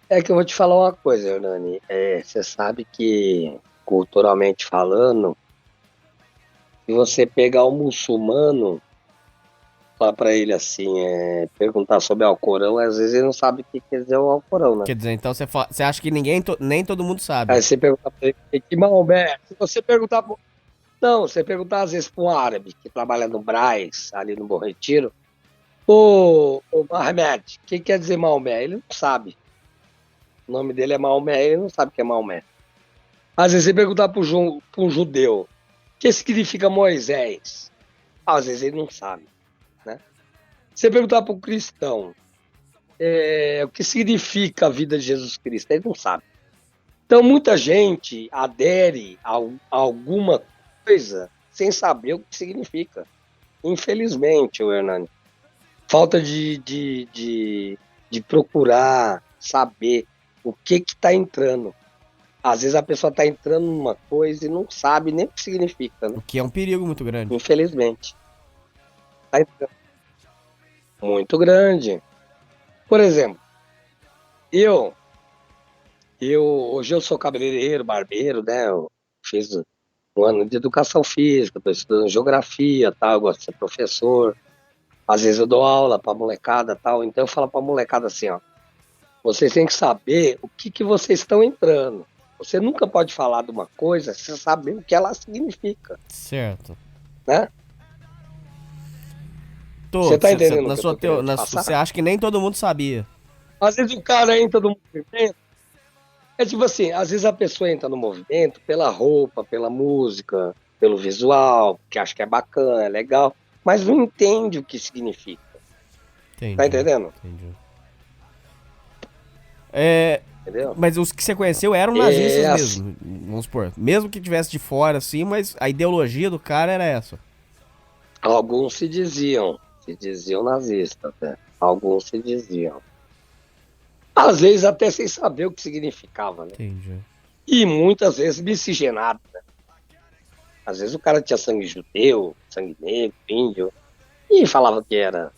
É que eu vou te falar uma coisa, Hernani. Você sabe que, culturalmente falando, se você pegar um muçulmano, falar pra ele assim, perguntar sobre o Alcorão, às vezes ele não sabe o que quer dizer o Alcorão, né? Quer dizer, então você acha que nem todo mundo sabe. Aí você pergunta pra ele, que Maomé, se você perguntar... Não, você perguntar às vezes pra um árabe que trabalha no Brás, ali no Bom Retiro, ô Mohamed, o que quer dizer Maomé? Ele não sabe. O nome dele é Maomé, ele não sabe o que é Maomé. Às vezes você perguntar para um judeu o que significa Moisés, às vezes ele não sabe. Né? Você perguntar para um cristão o que significa a vida de Jesus Cristo, ele não sabe. Então muita gente adere a alguma coisa sem saber o que significa. Infelizmente, o Hernani. Falta de procurar saber o que está entrando. Às vezes a pessoa está entrando numa coisa e não sabe nem o que significa, né? O que é um perigo muito grande. Infelizmente. Tá entrando. Muito grande. Por exemplo, hoje eu sou cabeleireiro, barbeiro, né? Eu fiz um ano de educação física, estou estudando geografia, tal, eu gosto de ser professor. Às vezes eu dou aula para molecada, tal. Então eu falo para molecada assim, ó, vocês têm que saber o que vocês estão entrando. Você nunca pode falar de uma coisa sem saber o que ela significa. Certo. Né? Você tá entendendo? Você acha que nem todo mundo sabia. Às vezes o cara entra no movimento. É tipo assim, às vezes a pessoa entra no movimento pela roupa, pela música, pelo visual, que acha que é bacana, é legal, mas não entende o que significa. Entendi. Tá entendendo? Entendi. Entendeu? Mas os que você conheceu eram nazistas mesmo, vamos supor. Mesmo que tivesse de fora, assim, mas a ideologia do cara era essa. Alguns se diziam nazistas, né? Alguns se diziam. Às vezes até sem saber o que significava, né? Entendi. E muitas vezes miscigenado, né? Às vezes o cara tinha sangue judeu, sangue negro, índio, e falava que era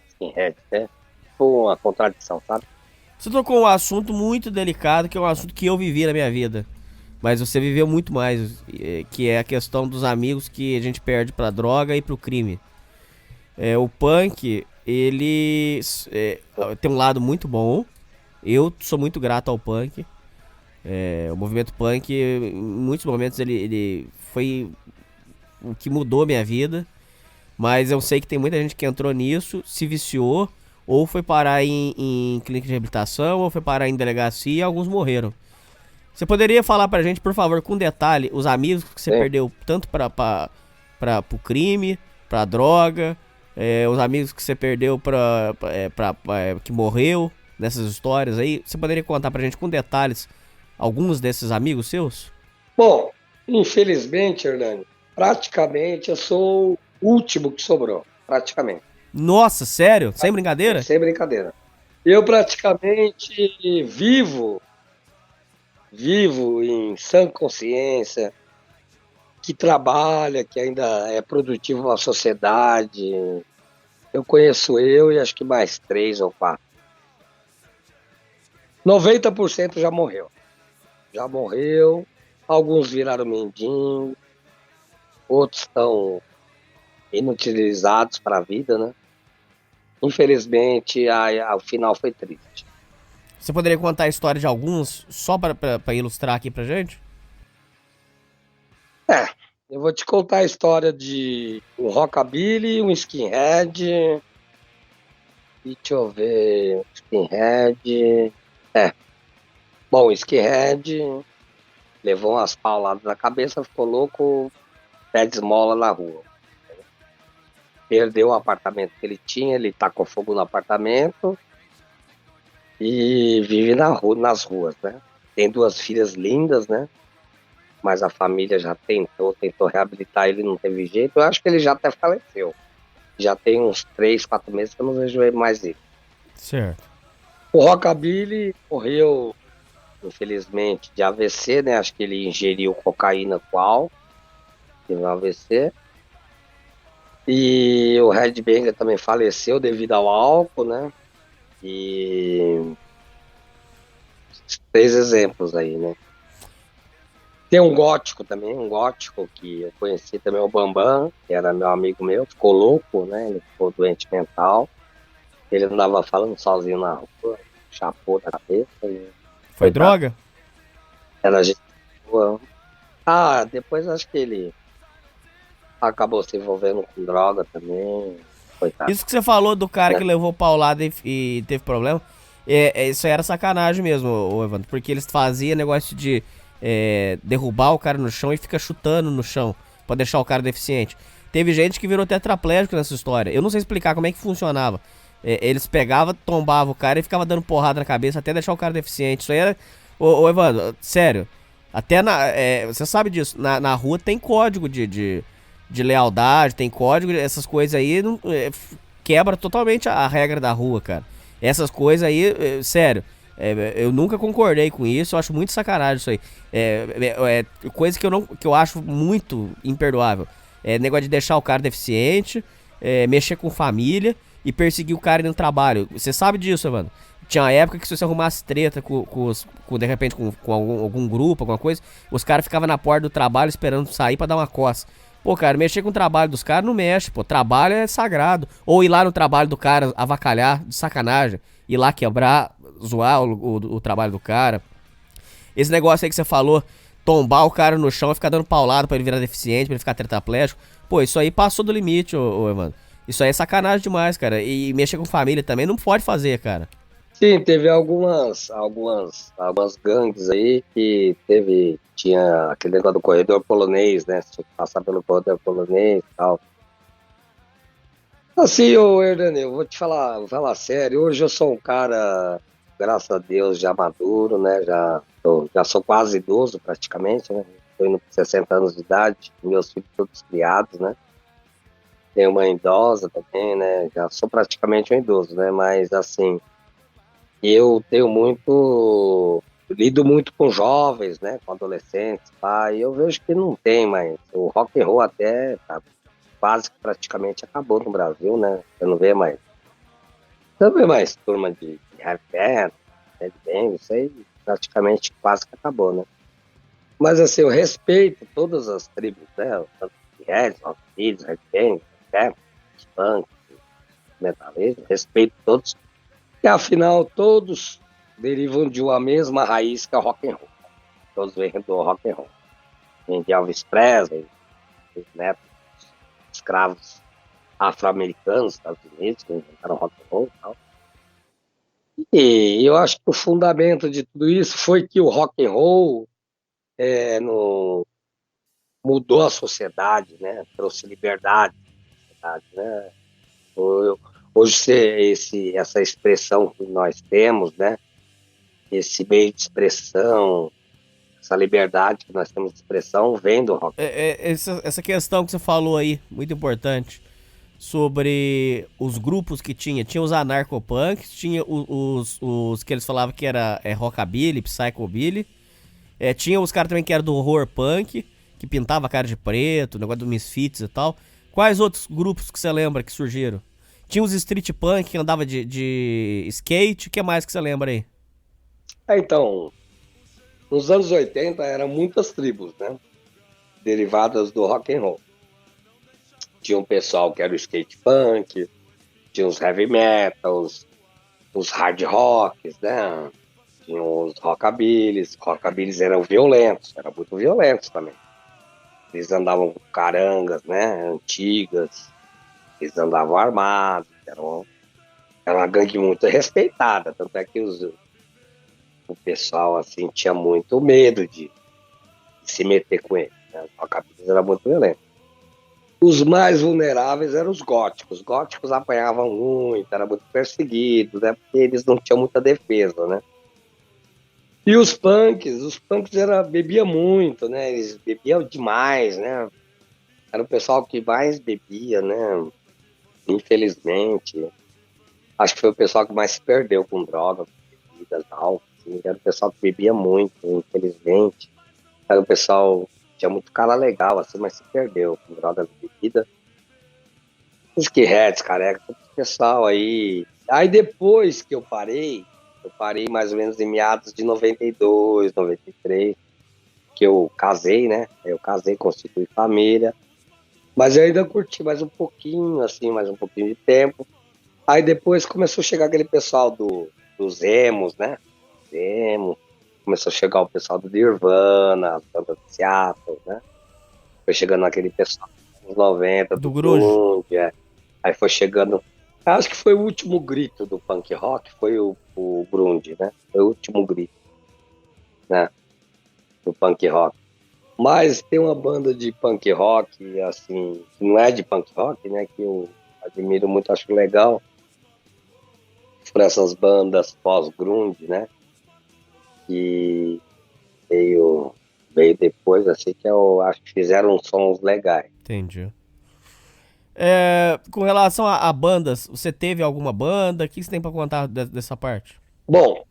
skinhead, né? Foi uma contradição, sabe? Você tocou um assunto muito delicado, que é um assunto que eu vivi na minha vida. Mas você viveu muito mais, que é a questão dos amigos que a gente perde pra droga e pro crime. O punk, ele tem um lado muito bom. Eu sou muito grato ao punk. O movimento punk, em muitos momentos, ele foi o que mudou minha vida. Mas eu sei que tem muita gente que entrou nisso, se viciou, ou foi parar em clínica de reabilitação, ou foi parar em delegacia, e alguns morreram. Você poderia falar pra gente, por favor, com detalhe, os amigos que você perdeu tanto pro crime, pra droga, os amigos que você perdeu que morreu nessas histórias aí? Você poderia contar pra gente com detalhes alguns desses amigos seus? Bom, infelizmente, Hernani, praticamente eu sou o último que sobrou, praticamente. Nossa, sério? Sem brincadeira? Sem brincadeira. Eu praticamente vivo em sã consciência, que trabalha, que ainda é produtivo na sociedade. Eu conheço eu e acho que mais 3 ou 4. 90% já morreu. Já morreu, alguns viraram mendigo, outros estão inutilizados para a vida, né? Infelizmente, o final foi triste. Você poderia contar a história de alguns, só pra ilustrar aqui pra gente? Eu vou te contar a história de um rockabilly, um skinhead. E deixa eu ver. Skinhead. Bom, o skinhead levou umas pauladas na cabeça, ficou louco, pé de esmola na rua. Perdeu o apartamento que ele tinha, ele tacou fogo no apartamento e vive nas ruas, né? Tem 2 filhas lindas, né? Mas a família já tentou reabilitar ele, não teve jeito. Eu acho que ele já até faleceu. Já tem uns 3, 4 meses que eu não vejo mais ele. Certo. O rockabilly morreu, infelizmente, de AVC, né? Acho que ele ingeriu cocaína com álcool, teve um AVC. E o Red Banger também faleceu devido ao álcool, né? E 3 exemplos aí, né? Tem um gótico também, que eu conheci também, o Bambam, que era meu amigo meu, ficou louco, né? Ele ficou doente mental. Ele andava falando sozinho na rua, chapou da cabeça. Foi droga? Era gente boa. Depois acho que ele acabou se envolvendo com droga também. Coitado. Isso que você falou do cara que levou paulada e teve problema, isso aí era sacanagem mesmo, ô Evandro, porque eles faziam negócio de derrubar o cara no chão e fica chutando no chão pra deixar o cara deficiente. Teve gente que virou tetraplégico nessa história. Eu não sei explicar como é que funcionava. Eles pegavam, tombavam o cara e ficavam dando porrada na cabeça até deixar o cara deficiente. Isso aí era... Ô Evandro, sério, até você sabe disso, na rua tem código de lealdade, tem código, essas coisas aí quebra totalmente a regra da rua, cara. Essas coisas aí, sério, eu nunca concordei com isso, eu acho muito sacanagem isso aí. Coisa que eu acho muito imperdoável. Negócio de deixar o cara deficiente, mexer com família e perseguir o cara no trabalho. Você sabe disso, mano? Tinha uma época que se você arrumasse treta de repente com algum grupo, alguma coisa, os caras ficavam na porta do trabalho esperando sair pra dar uma coça. Pô, cara, mexer com o trabalho dos caras não mexe, pô. Trabalho é sagrado. Ou ir lá no trabalho do cara avacalhar de sacanagem. Ir lá quebrar, zoar o trabalho do cara. Esse negócio aí que você falou, tombar o cara no chão e ficar dando paulada pra ele virar deficiente, pra ele ficar tetraplégico. Pô, isso aí passou do limite, ô Evandro. Isso aí é sacanagem demais, cara. E mexer com família também não pode fazer, cara. Sim, teve algumas gangues aí que tinha aquele negócio do corredor polonês, né? Você tinha que passar pelo corredor polonês e tal. Assim, ô Hernani, eu vou te falar sério, hoje eu sou um cara, graças a Deus, já maduro, né? Já sou quase idoso praticamente, né? Tô indo por 60 anos de idade, meus filhos todos criados, né? Tenho uma idosa também, né? Já sou praticamente um idoso, né? Mas assim, eu lido muito com jovens, né? Com adolescentes, e eu vejo que não tem mais. O rock and roll até quase que praticamente acabou no Brasil, né? Você não vê mais turma de heavy metal, heavy band, isso aí praticamente quase que acabou, né? Mas assim, eu respeito todas as tribos, né? Tanto de heavy, rock, heavy band, punk, metaleiro, respeito todos. E afinal, todos derivam de uma mesma raiz que é o rock and roll. Todos vêm do rock and roll. Vem de Elvis Presley, os netos, escravos afro-americanos dos Estados Unidos, que inventaram rock and roll e tal. E eu acho que o fundamento de tudo isso foi que o rock and roll mudou a sociedade, né? Trouxe liberdade à sociedade, né? Hoje essa expressão que nós temos, né? Esse meio de expressão, essa liberdade que nós temos de expressão vem do rock. Essa questão que você falou aí, muito importante, sobre os grupos que tinha os anarcopunks, tinha os que eles falavam que era rockabilly, psychobilly, tinha os caras também que eram do horror punk, que pintava a cara de preto, negócio do Misfits e tal. Quais outros grupos que você lembra que surgiram? Tinha os street punk que andava de skate, o que mais que você lembra aí? Então, nos anos 80 eram muitas tribos, né? Derivadas do rock and roll. Tinha um pessoal que era o skate punk, tinha os heavy metals, os hard rocks, né? Tinha os rockabillys eram violentos, eram muito violentos também. Eles andavam com carangas, né, antigas, eles andavam armados, era uma gangue muito respeitada, tanto é que o pessoal, assim, tinha muito medo de se meter com eles, né? Os rockabillys eram muito violentos. Os mais vulneráveis eram os góticos. Os góticos apanhavam muito, eram muito perseguidos, né, porque eles não tinham muita defesa, né. E os punks bebiam muito, né? Eles bebiam demais, né? Era o pessoal que mais bebia, né? Infelizmente. Acho que foi o pessoal que mais se perdeu com drogas, bebidas, álcool. Assim. Era o pessoal que bebia muito, infelizmente. Era o pessoal, tinha muito cara legal, assim, mas se perdeu com drogas e bebida. Os skinheads, careca, todo esse pessoal aí. Aí depois que eu parei mais ou menos em meados de 92, 93, que eu casei, né? Eu casei, constituí família, mas eu ainda curti mais um pouquinho, assim, mais um pouquinho de tempo. Aí depois começou a chegar aquele pessoal dos emos, né? Emo. Começou a chegar o pessoal do Nirvana, as bandas de Seattle, né? Foi chegando aquele pessoal dos anos 90, do grunge, Aí foi chegando... Acho que foi o último grito do punk rock, foi o grunge, né? Foi o último grito, né? Do punk rock. Mas tem uma banda de punk rock, assim, que não é de punk rock, né? Que eu admiro muito, acho legal. Foram essas bandas pós-grunge, né? Que veio depois, assim, que eu acho que fizeram sons legais. Entendi. Com relação a bandas, você teve alguma banda? O que você tem pra contar dessa parte? Bom,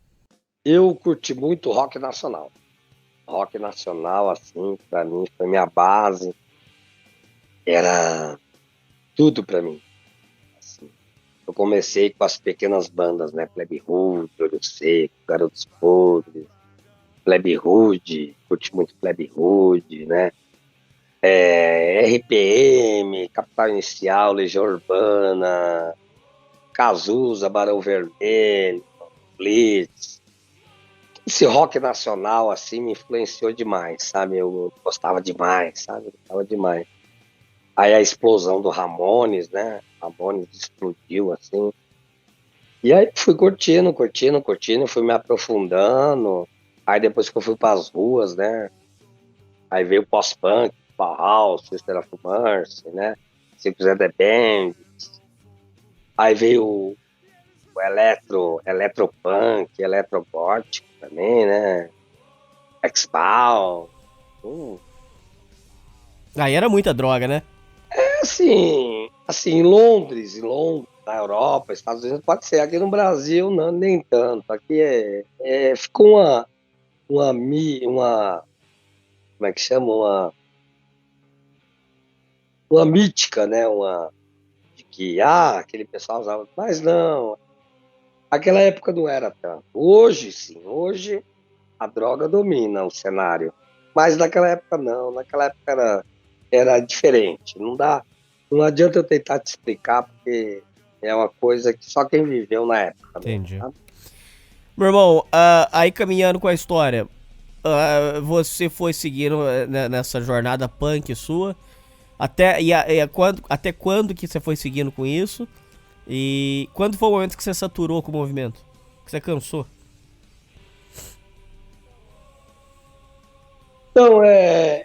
eu curti muito rock nacional. Rock nacional, assim, pra mim, foi minha base. Era tudo pra mim. Assim, eu comecei com as pequenas bandas, né? Plebe Rude, Olho Seco, Garotos Podres, Plebe Rude, curti muito Plebe Rude, né? RPM, Capital Inicial, Legião Urbana, Cazuza, Barão Vermelho, Blitz. Esse rock nacional, assim, me influenciou demais, sabe? Eu gostava demais, sabe? Eu gostava demais. Aí a explosão do Ramones, né? Ramones explodiu, assim. E aí fui curtindo, fui me aprofundando. Aí depois que eu fui pras ruas, né? Aí veio o pós-punk, Bauhaus, Sister of Mercy, né? Circus The Band. Aí veio o eletropunk, eletrogótico também, né? X-Ball. Aí era muita droga, né? Assim, em Londres, na Europa, Estados Unidos, pode ser. Aqui no Brasil, não, nem tanto. Aqui ficou uma, como é que chama? Uma mítica, né? De que, aquele pessoal usava. Mas não, aquela época não era tanto. Hoje, sim, hoje a droga domina o cenário. Mas naquela época não, naquela época era diferente. Não adianta eu tentar te explicar, porque é uma coisa que só quem viveu na época. Entendi. Sabe? Meu irmão, aí caminhando com a história, você foi seguindo nessa jornada punk sua, até quando que você foi seguindo com isso? E quando foi o momento que você saturou com o movimento? Que você cansou? Então,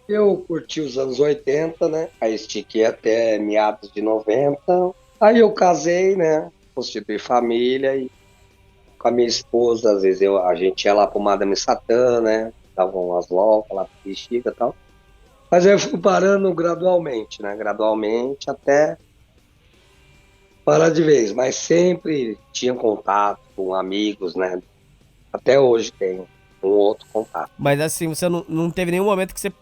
eu curti os anos 80, né? Aí estiquei até meados de 90. Aí eu casei, né? Constituí família e com a minha esposa, às vezes a gente ia lá pro Madame Satã, né? Dava umas loucas lá pro Bexiga e tal. Mas aí eu fui parando gradualmente, né? Gradualmente até parar de vez. Mas sempre tinha contato com amigos, né? Até hoje tenho um outro contato. Mas assim, você não teve nenhum momento que você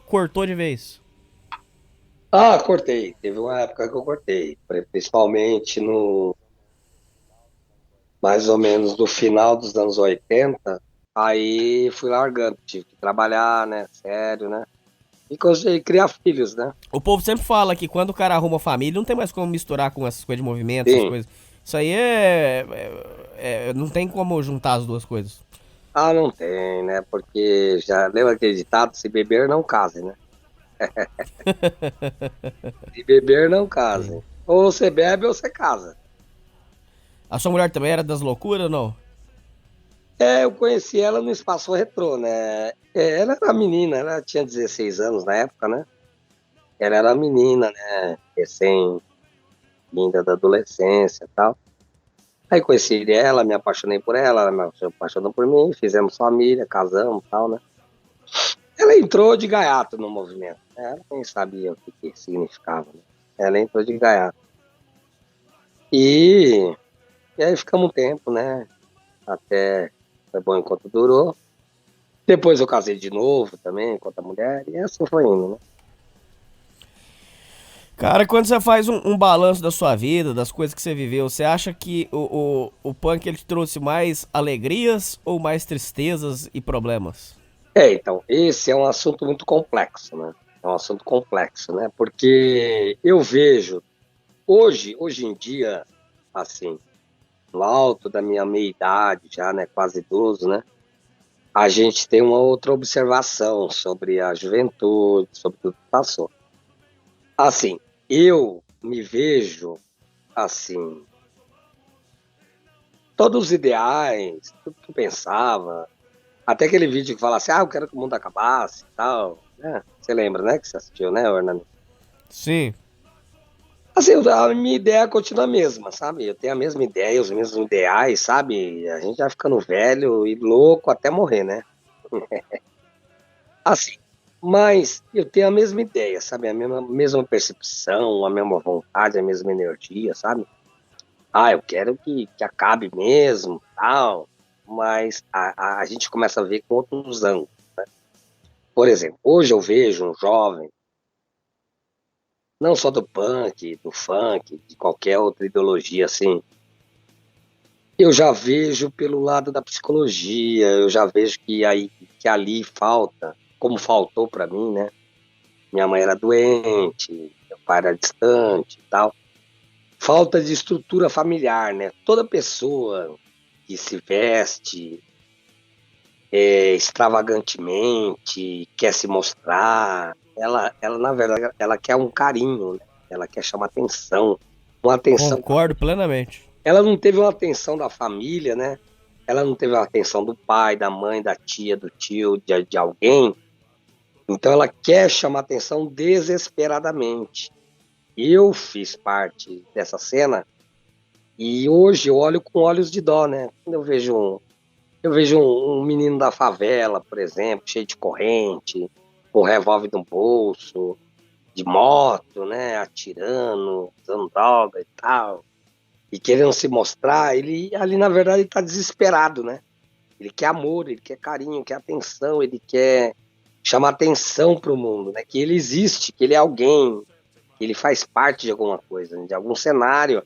cortou de vez? Cortei. Teve uma época que eu cortei. Principalmente mais ou menos no final dos anos 80. Aí fui largando. Tive que trabalhar, né? Sério, né? E consegui criar filhos, né? O povo sempre fala que quando o cara arruma família, não tem mais como misturar com essas coisas de movimento, Sim. essas coisas. Isso aí não tem como juntar as duas coisas. Ah, não tem, né? Porque já lembra aquele ditado, se beber não case, né? Se beber não case. Ou você bebe ou você casa. A sua mulher também era das loucuras ou não? É, eu conheci ela no Espaço Retrô, né? Ela era menina, ela tinha 16 anos na época, né? Ela era menina, né? Recém-vinda da adolescência e tal. Aí conheci ela, me apaixonei por ela me apaixonou por mim, fizemos família, casamos e tal, né? Ela entrou de gaiato no movimento, né? Ela nem sabia o que significava, né? Ela entrou de gaiato. E aí ficamos um tempo, né? Até foi bom enquanto durou. Depois eu casei de novo também com outra mulher, e assim foi indo, né? Cara, quando você faz um balanço da sua vida, das coisas que você viveu, você acha que o punk ele te trouxe mais alegrias ou mais tristezas e problemas? Então, esse é um assunto muito complexo, né? É um assunto complexo, né? Porque eu vejo, hoje em dia, assim, no alto da minha meia-idade já, né? Quase idoso, né? A gente tem uma outra observação sobre a juventude, sobre tudo que passou. Assim, eu me vejo, assim, todos os ideais, tudo que eu pensava, até aquele vídeo que fala assim, eu quero que o mundo acabasse e tal, né? Você lembra, né, que você assistiu, né, Hernani? Sim. Assim, a minha ideia continua a mesma, sabe? Eu tenho a mesma ideia, os mesmos ideais, sabe? A gente vai ficando velho e louco até morrer, né? Assim, mas eu tenho a mesma ideia, sabe? A mesma percepção, a mesma vontade, a mesma energia, sabe? Eu quero que acabe mesmo, tal, mas a gente começa a ver com outros ângulos, né? Por exemplo, hoje eu vejo um jovem, não só do punk, do funk, de qualquer outra ideologia assim, eu já vejo pelo lado da psicologia, eu já vejo que ali falta, como faltou para mim, né? Minha mãe era doente, meu pai era distante e tal. Falta de estrutura familiar, né? Toda pessoa que se veste extravagantemente, quer se mostrar, ela na verdade, ela quer um carinho, né? Ela quer chamar atenção, uma atenção. Concordo plenamente. Ela não teve uma atenção da família, né? Ela não teve a atenção do pai, da mãe, da tia, do tio, de alguém. Então ela quer chamar atenção desesperadamente. Eu fiz parte dessa cena e hoje eu olho com olhos de dó, né? Quando eu vejo um menino da favela, por exemplo, cheio de corrente, com um revólver no bolso, de moto, né? Atirando, usando droga e tal, e querendo se mostrar, ele ali na verdade está desesperado, né? Ele quer amor, ele quer carinho, quer atenção, ele quer chamar atenção para o mundo, né? Que ele existe, que ele é alguém, que ele faz parte de alguma coisa, de algum cenário,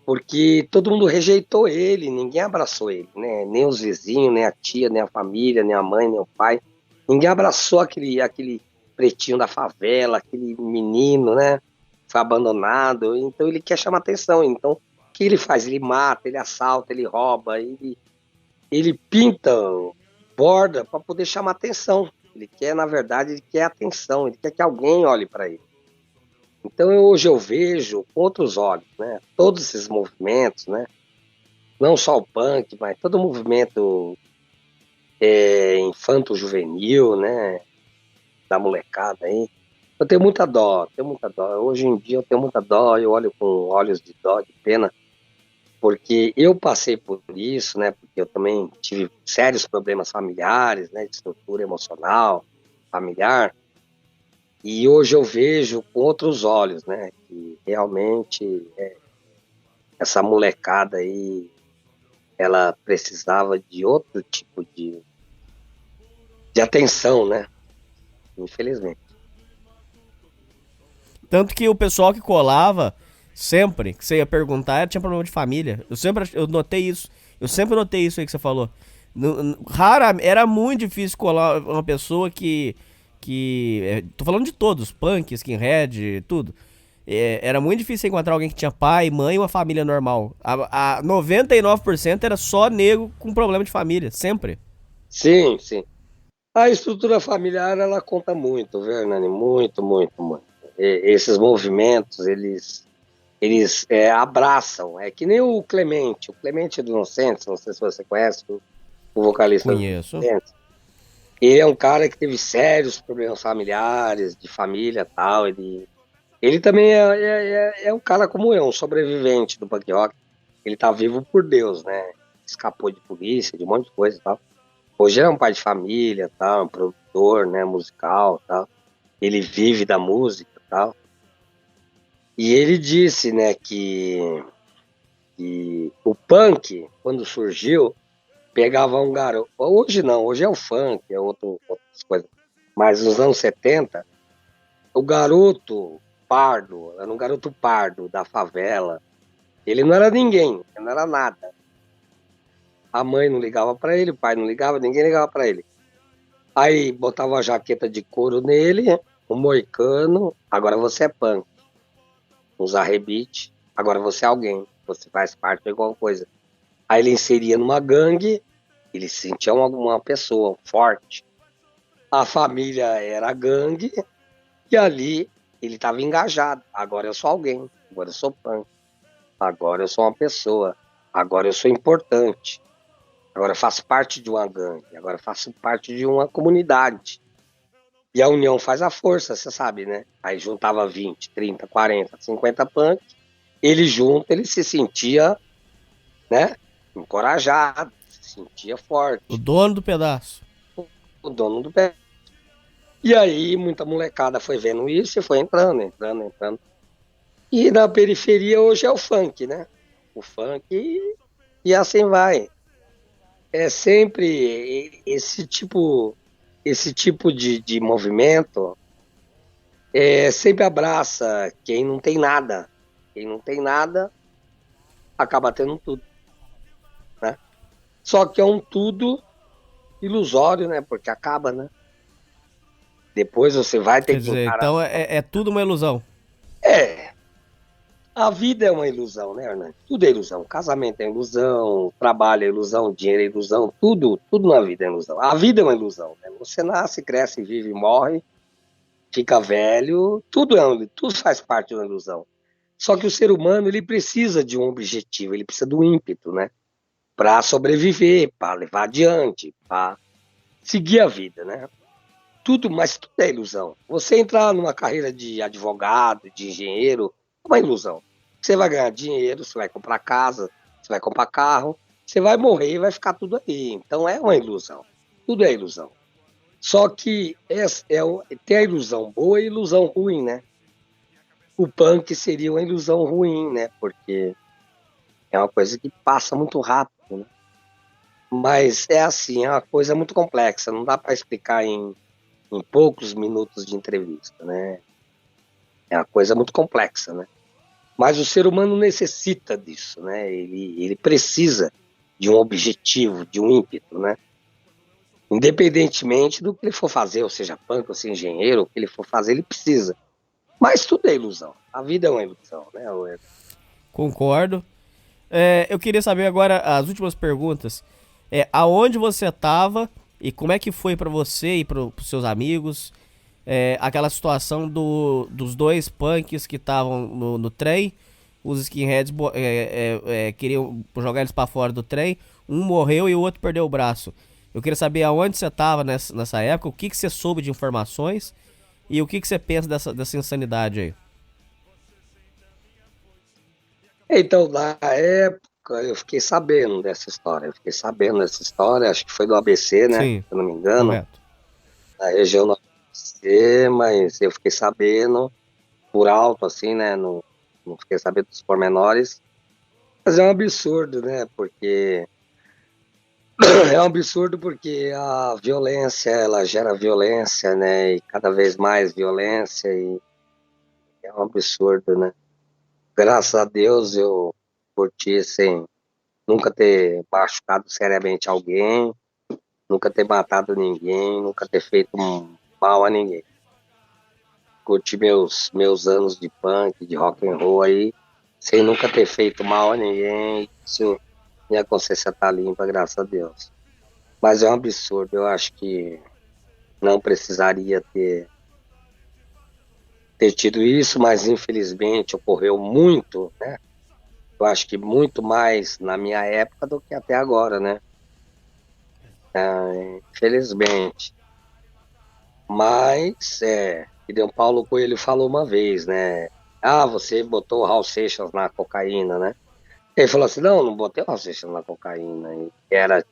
porque todo mundo rejeitou ele, ninguém abraçou ele, né? Nem os vizinhos, nem a tia, nem a família, nem a mãe, nem o pai, ninguém abraçou aquele pretinho da favela, aquele menino, né? Foi abandonado, então ele quer chamar atenção, então o que ele faz? Ele mata, ele assalta, ele rouba, ele pinta, borda para poder chamar atenção. Ele quer, na verdade, ele quer atenção, ele quer que alguém olhe para ele. Então hoje eu vejo com outros olhos, né? Todos esses movimentos, né? Não só o punk, mas todo o movimento infanto-juvenil, né? Da molecada aí. Eu tenho muita dó, Hoje em dia eu tenho muita dó, eu olho com olhos de dó, de pena, porque eu passei por isso, né? Porque eu também tive sérios problemas familiares, né? De estrutura emocional, familiar. E hoje eu vejo com outros olhos, né? Que realmente essa molecada aí, ela precisava de outro tipo de atenção, né? Infelizmente. Tanto que o pessoal que colava, sempre que você ia perguntar, tinha problema de família. Eu notei isso. Eu sempre notei isso aí que você falou. Era muito difícil colar uma pessoa que tô falando de todos, punk, skinhead, tudo. Era muito difícil encontrar alguém que tinha pai, mãe e uma família normal. A 99% era só nego com problema de família, sempre. Sim, sim. A estrutura familiar, ela conta muito, viu, Hernani? Muito, muito, muito. Esses movimentos, eles abraçam. É que nem o Clemente do Inocentes, não sei se você conhece, o vocalista do Conheço. Inocentes. Ele é um cara que teve sérios problemas familiares, de família e tal. Ele também é um cara como eu, um sobrevivente do punk rock. Ele tá vivo por Deus, né? Escapou de polícia, de um monte de coisa e tal. Hoje ele é um pai de família, tal, um produtor, né, musical, tal. Ele vive da música, tal. E ele disse, né, que o punk, quando surgiu, pegava um garoto. Hoje não, hoje é o funk, é outras coisas. Mas nos anos 70, o garoto pardo, era um garoto pardo da favela. Ele não era ninguém, ele não era nada. A mãe não ligava pra ele, o pai não ligava, ninguém ligava pra ele. Aí botava uma jaqueta de couro nele, um moicano, agora você é punk. Uns arrebites, agora você é alguém, você faz parte de alguma coisa. Aí ele inseria numa gangue, ele se sentia uma pessoa forte. A família era a gangue, e ali ele estava engajado. Agora eu sou alguém, agora eu sou punk, agora eu sou uma pessoa, agora eu sou importante. Agora eu faço parte de uma gangue, agora eu faço parte de uma comunidade. E a união faz a força, você sabe, né? Aí juntava 20, 30, 40, 50 punk. Ele junto, ele se sentia, né? Encorajado, se sentia forte, O dono do pedaço. o dono do pé. E aí muita molecada foi vendo isso e foi entrando. E na periferia hoje é o funk, né? O funk e assim vai. É sempre esse tipo de movimento sempre abraça quem não tem nada. Quem não tem nada acaba tendo tudo, né? Só que é um tudo ilusório, né? Porque acaba, né? Depois você vai ter Quer que dizer, encarar. então é tudo uma ilusão. É, a vida é uma ilusão, né, Hernani? Tudo é ilusão. Casamento é ilusão, trabalho é ilusão, dinheiro é ilusão, tudo na vida é ilusão. A vida é uma ilusão, né? Você nasce, cresce, vive, morre, fica velho, tudo faz parte de uma ilusão. Só que o ser humano, ele precisa de um objetivo, ele precisa do ímpeto, né? Para sobreviver, para levar adiante, para seguir a vida, né? Mas tudo é ilusão. Você entrar numa carreira de advogado, de engenheiro, é uma ilusão. Você vai ganhar dinheiro, você vai comprar casa, você vai comprar carro, você vai morrer e vai ficar tudo aí. Então é uma ilusão. Tudo é ilusão. Só que tem a ilusão boa e a ilusão ruim, né? O punk seria uma ilusão ruim, né? Porque é uma coisa que passa muito rápido, né? Mas é assim, é uma coisa muito complexa, não dá para explicar em poucos minutos de entrevista, né? É uma coisa muito complexa, né? Mas o ser humano necessita disso, né? Ele precisa de um objetivo, de um ímpeto, né? Independentemente do que ele for fazer, ou seja, punk, ou seja, engenheiro, o que ele for fazer, ele precisa. Mas tudo é ilusão. A vida é uma ilusão, né? Concordo. Eu queria saber agora as últimas perguntas. Aonde você tava e como é que foi pra você e pros seus amigos aquela situação dos dois punks que estavam no trem, os skinheads queriam jogar eles pra fora do trem, um morreu e o outro perdeu o braço. Eu queria saber aonde você tava nessa época, o que você soube de informações e o que você pensa dessa insanidade aí. Então, na época, eu fiquei sabendo dessa história. Acho que foi do ABC, né? Sim, Se eu não me engano. correto. Na região do ABC, mas eu fiquei sabendo por alto, assim, né? Não fiquei sabendo dos pormenores. Mas é um absurdo, né? Porque é um absurdo porque a violência, ela gera violência, né? E cada vez mais violência e é um absurdo, né? Graças a Deus eu curti sem nunca ter machucado seriamente alguém, nunca ter matado ninguém, nunca ter feito mal a ninguém. Curti meus anos de punk, de rock and roll aí, sem nunca ter feito mal a ninguém. Isso, minha consciência tá limpa, graças a Deus. Mas é um absurdo. Eu acho que não precisaria ter tido isso, mas infelizmente ocorreu muito, né? Eu acho que muito mais na minha época do que até agora, né? Infelizmente. Mas, que nem o Paulo Coelho falou uma vez, né? Ah, você botou o Raul Seixas na cocaína, né? Ele falou assim, não botei o Raul Seixas na cocaína.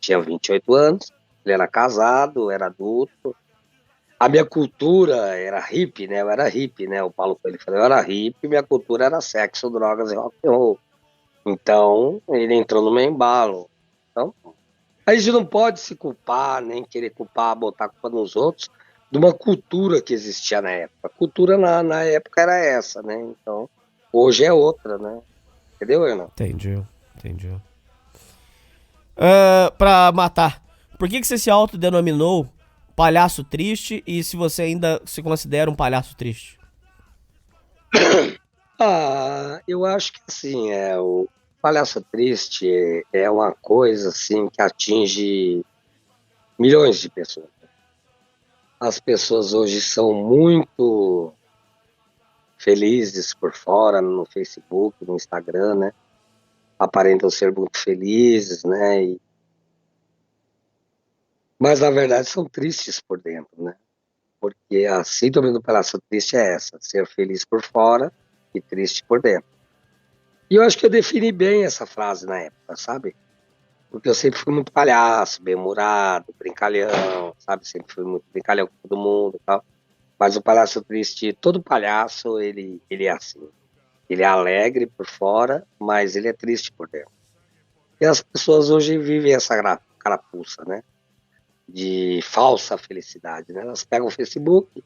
Tinha 28 anos, ele era casado, era adulto. A minha cultura era hippie, né? Eu era hippie, né? O Paulo Coelho falou, eu era hippie, minha cultura era sexo, drogas e rock and roll. Então, ele entrou no meu embalo. Então, a gente não pode se culpar, nem querer culpar, botar a culpa nos outros, de uma cultura que existia na época. A cultura na época era essa, né? Então, hoje é outra, né? Entendeu, Hernan? Entendi. Pra matar, por que você se autodenominou palhaço triste e se você ainda se considera um palhaço triste? Eu acho que assim, o palhaço triste é uma coisa assim que atinge milhões de pessoas. As pessoas hoje são muito felizes por fora, no Facebook, no Instagram, né? Aparentam ser muito felizes, né? Mas na verdade são tristes por dentro, né? Porque a síndrome do palhaço triste é essa, ser feliz por fora e triste por dentro. E eu acho que eu defini bem essa frase na época, sabe? Porque eu sempre fui muito palhaço, bem-humorado, brincalhão, sabe? Sempre fui muito brincalhão com todo mundo e tal. Mas o palhaço triste, todo palhaço, ele é assim. Ele é alegre por fora, mas ele é triste por dentro. E as pessoas hoje vivem essa carapuça, né? De falsa felicidade, né? Elas pegam o Facebook,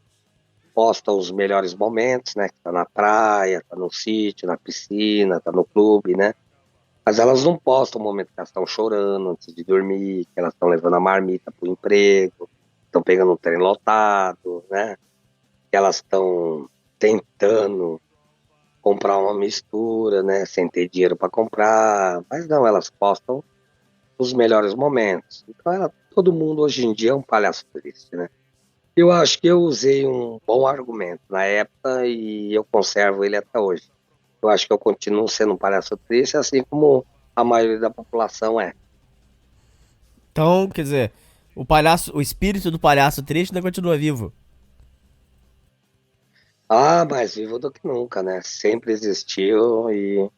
postam os melhores momentos, né? Que tá na praia, tá no sítio, na piscina, tá no clube, né? Mas elas não postam o momento que elas estão chorando antes de dormir, que elas estão levando a marmita pro emprego, estão pegando um trem lotado, né? Que elas estão tentando comprar uma mistura, né? Sem ter dinheiro para comprar. Mas não, elas postam os melhores momentos. Então, todo mundo hoje em dia é um palhaço triste, né? Eu acho que eu usei um bom argumento na época e eu conservo ele até hoje. Eu acho que eu continuo sendo um palhaço triste, assim como a maioria da população é. Então, quer dizer, o espírito do palhaço triste ainda continua vivo. Mais vivo do que nunca, né? Sempre existiu e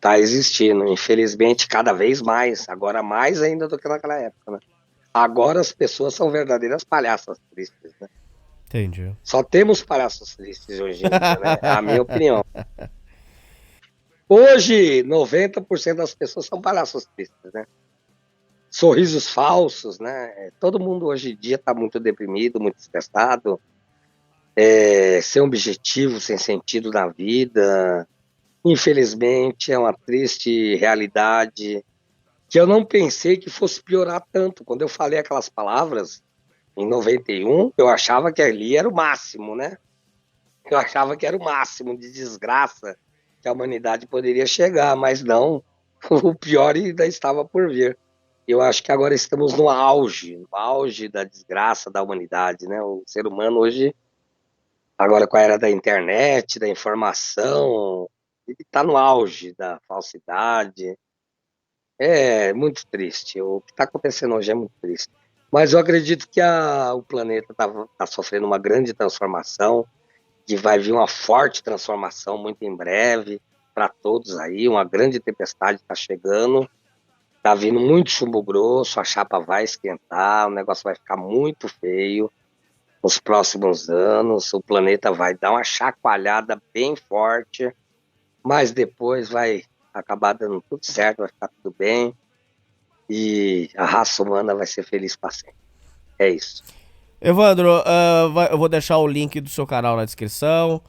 tá existindo. Infelizmente, cada vez mais. Agora mais ainda do que naquela época, né? Agora as pessoas são verdadeiras palhaças tristes, né? Entendi. Só temos palhaços tristes hoje em dia, né? É a minha opinião. Hoje, 90% das pessoas são palhaços tristes, né? Sorrisos falsos, né? Todo mundo hoje em dia tá muito deprimido, muito estressado. Sem objetivo, sem sentido na vida. Infelizmente, é uma triste realidade que eu não pensei que fosse piorar tanto. Quando eu falei aquelas palavras, em 91, eu achava que ali era o máximo, né? Eu achava que era o máximo de desgraça que a humanidade poderia chegar, mas não, o pior ainda estava por vir. Eu acho que agora estamos no auge da desgraça da humanidade, né? O ser humano hoje, agora com a era da internet, da informação, ele está no auge da falsidade. É muito triste. O que está acontecendo hoje é muito triste. Mas eu acredito que o planeta está sofrendo uma grande transformação, que vai vir uma forte transformação muito em breve para todos aí. Uma grande tempestade está chegando, está vindo muito chumbo grosso, a chapa vai esquentar, o negócio vai ficar muito feio nos próximos anos. O planeta vai dar uma chacoalhada bem forte, mas depois vai acabar dando tudo certo, vai ficar tudo bem e a raça humana vai ser feliz para sempre. É isso. Evandro, eu vou deixar o link do seu canal na descrição.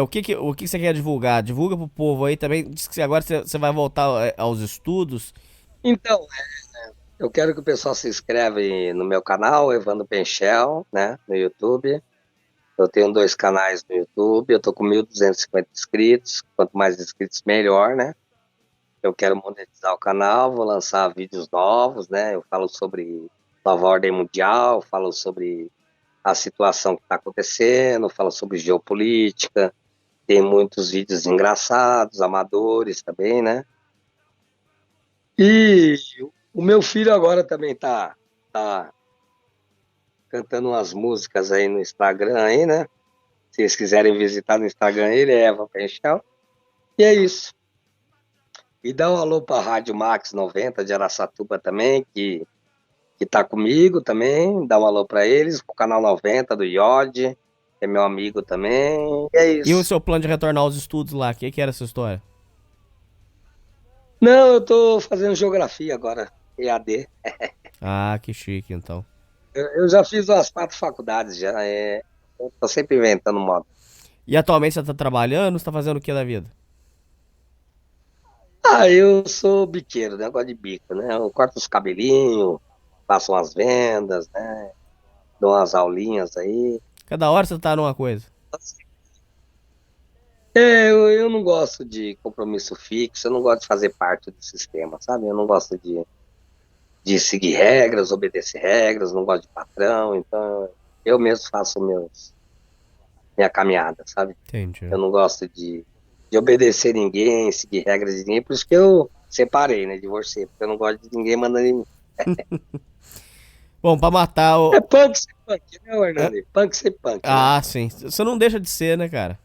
O que você quer divulgar? Divulga pro povo aí também. Diz que agora você vai voltar aos estudos. Então, eu quero que o pessoal se inscreva no meu canal, Evandro Penchel, né, no YouTube. Eu tenho 2 canais no YouTube, eu tô com 1.250 inscritos. Quanto mais inscritos, melhor, né? eu quero monetizar o canal, vou lançar vídeos novos, né? Eu falo sobre nova ordem mundial, falo sobre a situação que está acontecendo, falo sobre geopolítica, tem muitos vídeos engraçados, amadores também, né? E o meu filho agora também tá cantando umas músicas aí no Instagram aí, né? Se vocês quiserem visitar no Instagram ele, é Eva Penchal. E é isso. E dá um alô pra Rádio Max 90 de Araçatuba também, que tá comigo também. Dá um alô pra eles, pro canal 90 do Iod, que é meu amigo também. E é isso. E o seu plano de retornar aos estudos lá, o que era essa história? Não, eu tô fazendo geografia agora, EAD. Ah, que chique, então. Eu já fiz umas 4 faculdades já. Eu tô sempre inventando moda. E atualmente você tá trabalhando, você tá fazendo o que da vida? Eu sou biqueiro, né? Eu gosto de bico, né? Eu corto os cabelinhos, faço umas vendas, né? Dou umas aulinhas aí. Cada hora você tá numa coisa. Eu não gosto de compromisso fixo, eu não gosto de fazer parte do sistema, sabe? Eu não gosto de seguir regras, obedecer regras, não gosto de patrão, então eu mesmo faço minha caminhada, sabe? Entendi. Eu não gosto de obedecer ninguém, seguir regras de ninguém, por isso que eu separei, né? Divorciei, porque eu não gosto de ninguém mandando em mim. Bom, pra matar o... É punk ser punk, né, Hernani? Punk ser punk. Ah, né? sim. Você não deixa de ser, né, cara?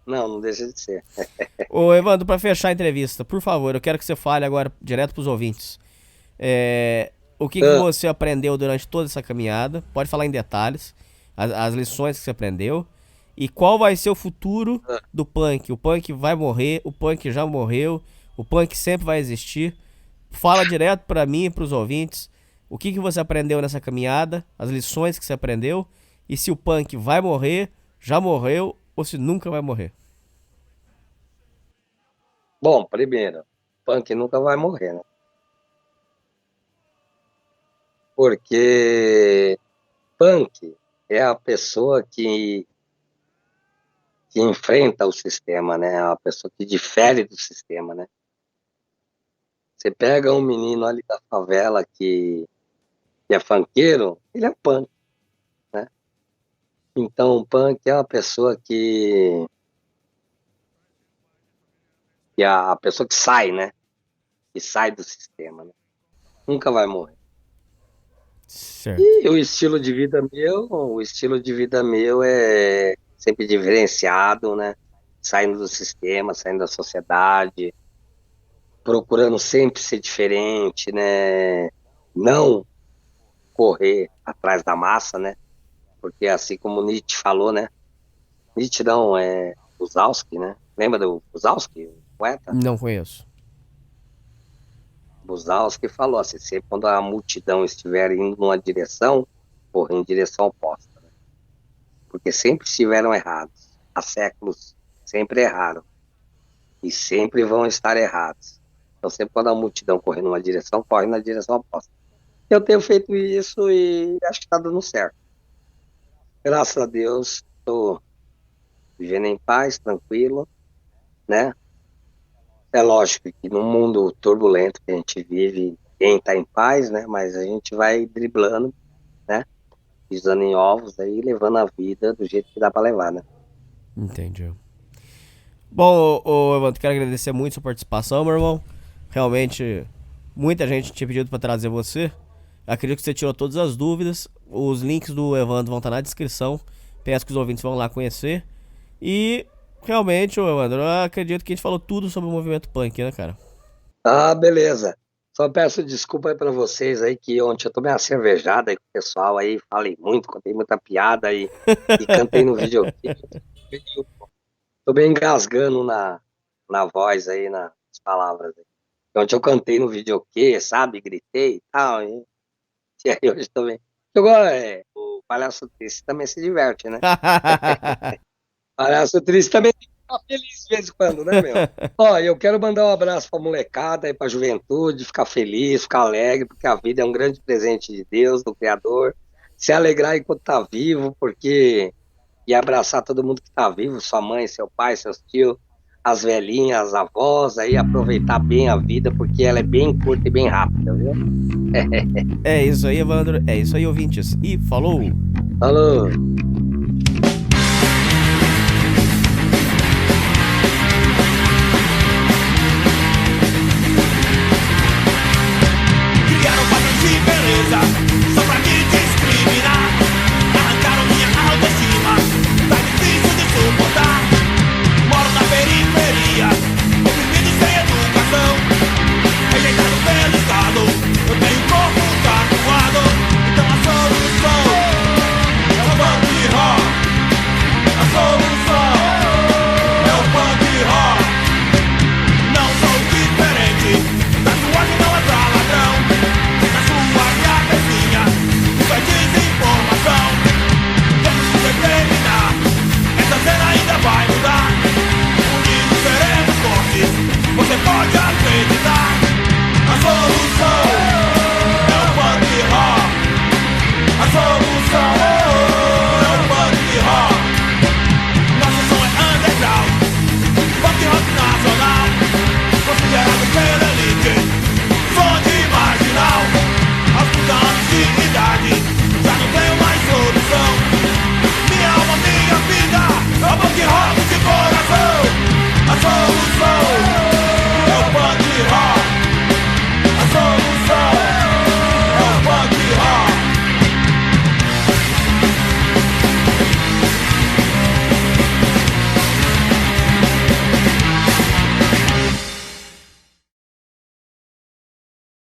Não deixa de ser. Ô, Evandro, pra fechar a entrevista, por favor, eu quero que você fale agora direto pros ouvintes. O que você aprendeu durante toda essa caminhada? Pode falar em detalhes, as lições que você aprendeu. E qual vai ser o futuro do punk? O punk vai morrer, o punk já morreu, o punk sempre vai existir. Fala direto pra mim e pros ouvintes o que você aprendeu nessa caminhada, as lições que você aprendeu, e se o punk vai morrer, já morreu, ou se nunca vai morrer. Bom, primeiro, punk nunca vai morrer, né? Porque punk é a pessoa que enfrenta o sistema, né? É a pessoa que difere do sistema, né? Você pega um menino ali da favela que é funkeiro, ele é punk, né? Então, o punk é uma pessoa que a pessoa que sai, né? Que sai do sistema, né? Nunca vai morrer. Certo. E o estilo de vida meu é sempre diferenciado, né? Saindo do sistema, saindo da sociedade, procurando sempre ser diferente, né? Não correr atrás da massa, né? Porque assim como Nietzsche falou, né? Nietzsche não, é Buzowski, né? Lembra do Buzowski, o poeta? Não conheço. Buzowski falou assim, sempre quando a multidão estiver indo numa direção, corra em direção oposta, né? Porque sempre estiveram errados. Há séculos sempre erraram. E sempre vão estar errados. Então sempre quando a multidão correr numa direção, corre na direção oposta. Eu tenho feito isso e acho que está dando certo. Graças a Deus, estou vivendo em paz, tranquilo, né? É lógico que no mundo turbulento que a gente vive, quem está em paz, né? Mas a gente vai driblando, né? Pisando em ovos aí, levando a vida do jeito que dá para levar, né? Entendi. Bom, Evandro, quero agradecer muito a sua participação, meu irmão. Realmente, muita gente tinha pedido para trazer você. Acredito que você tirou todas as dúvidas. Os links do Evandro vão estar na descrição. Peço que os ouvintes vão lá conhecer. E realmente, Evandro, eu acredito que a gente falou tudo sobre o movimento punk, né, cara? Ah, beleza. Só peço desculpa aí pra vocês aí, que ontem eu tomei uma cervejada aí com o pessoal aí, falei muito, contei muita piada aí e cantei no videoclipe. Tô bem engasgando na voz aí, nas palavras aí. Ontem eu cantei no videokê, sabe? Gritei e tal. E aí hoje também. O Palhaço Triste também se diverte, né? Palhaço Triste também tem que ficar feliz de vez em quando, né, meu? Ó, eu quero mandar um abraço pra molecada aí, pra juventude, ficar feliz, ficar alegre, porque a vida é um grande presente de Deus, do Criador. Se alegrar enquanto tá vivo, porque... E abraçar todo mundo que tá vivo, sua mãe, seu pai, seus tios, as velhinhas, as avós, aí aproveitar bem a vida, porque ela é bem curta e bem rápida, viu? É isso aí, Evandro. É isso aí, ouvintes. E falou! Falou!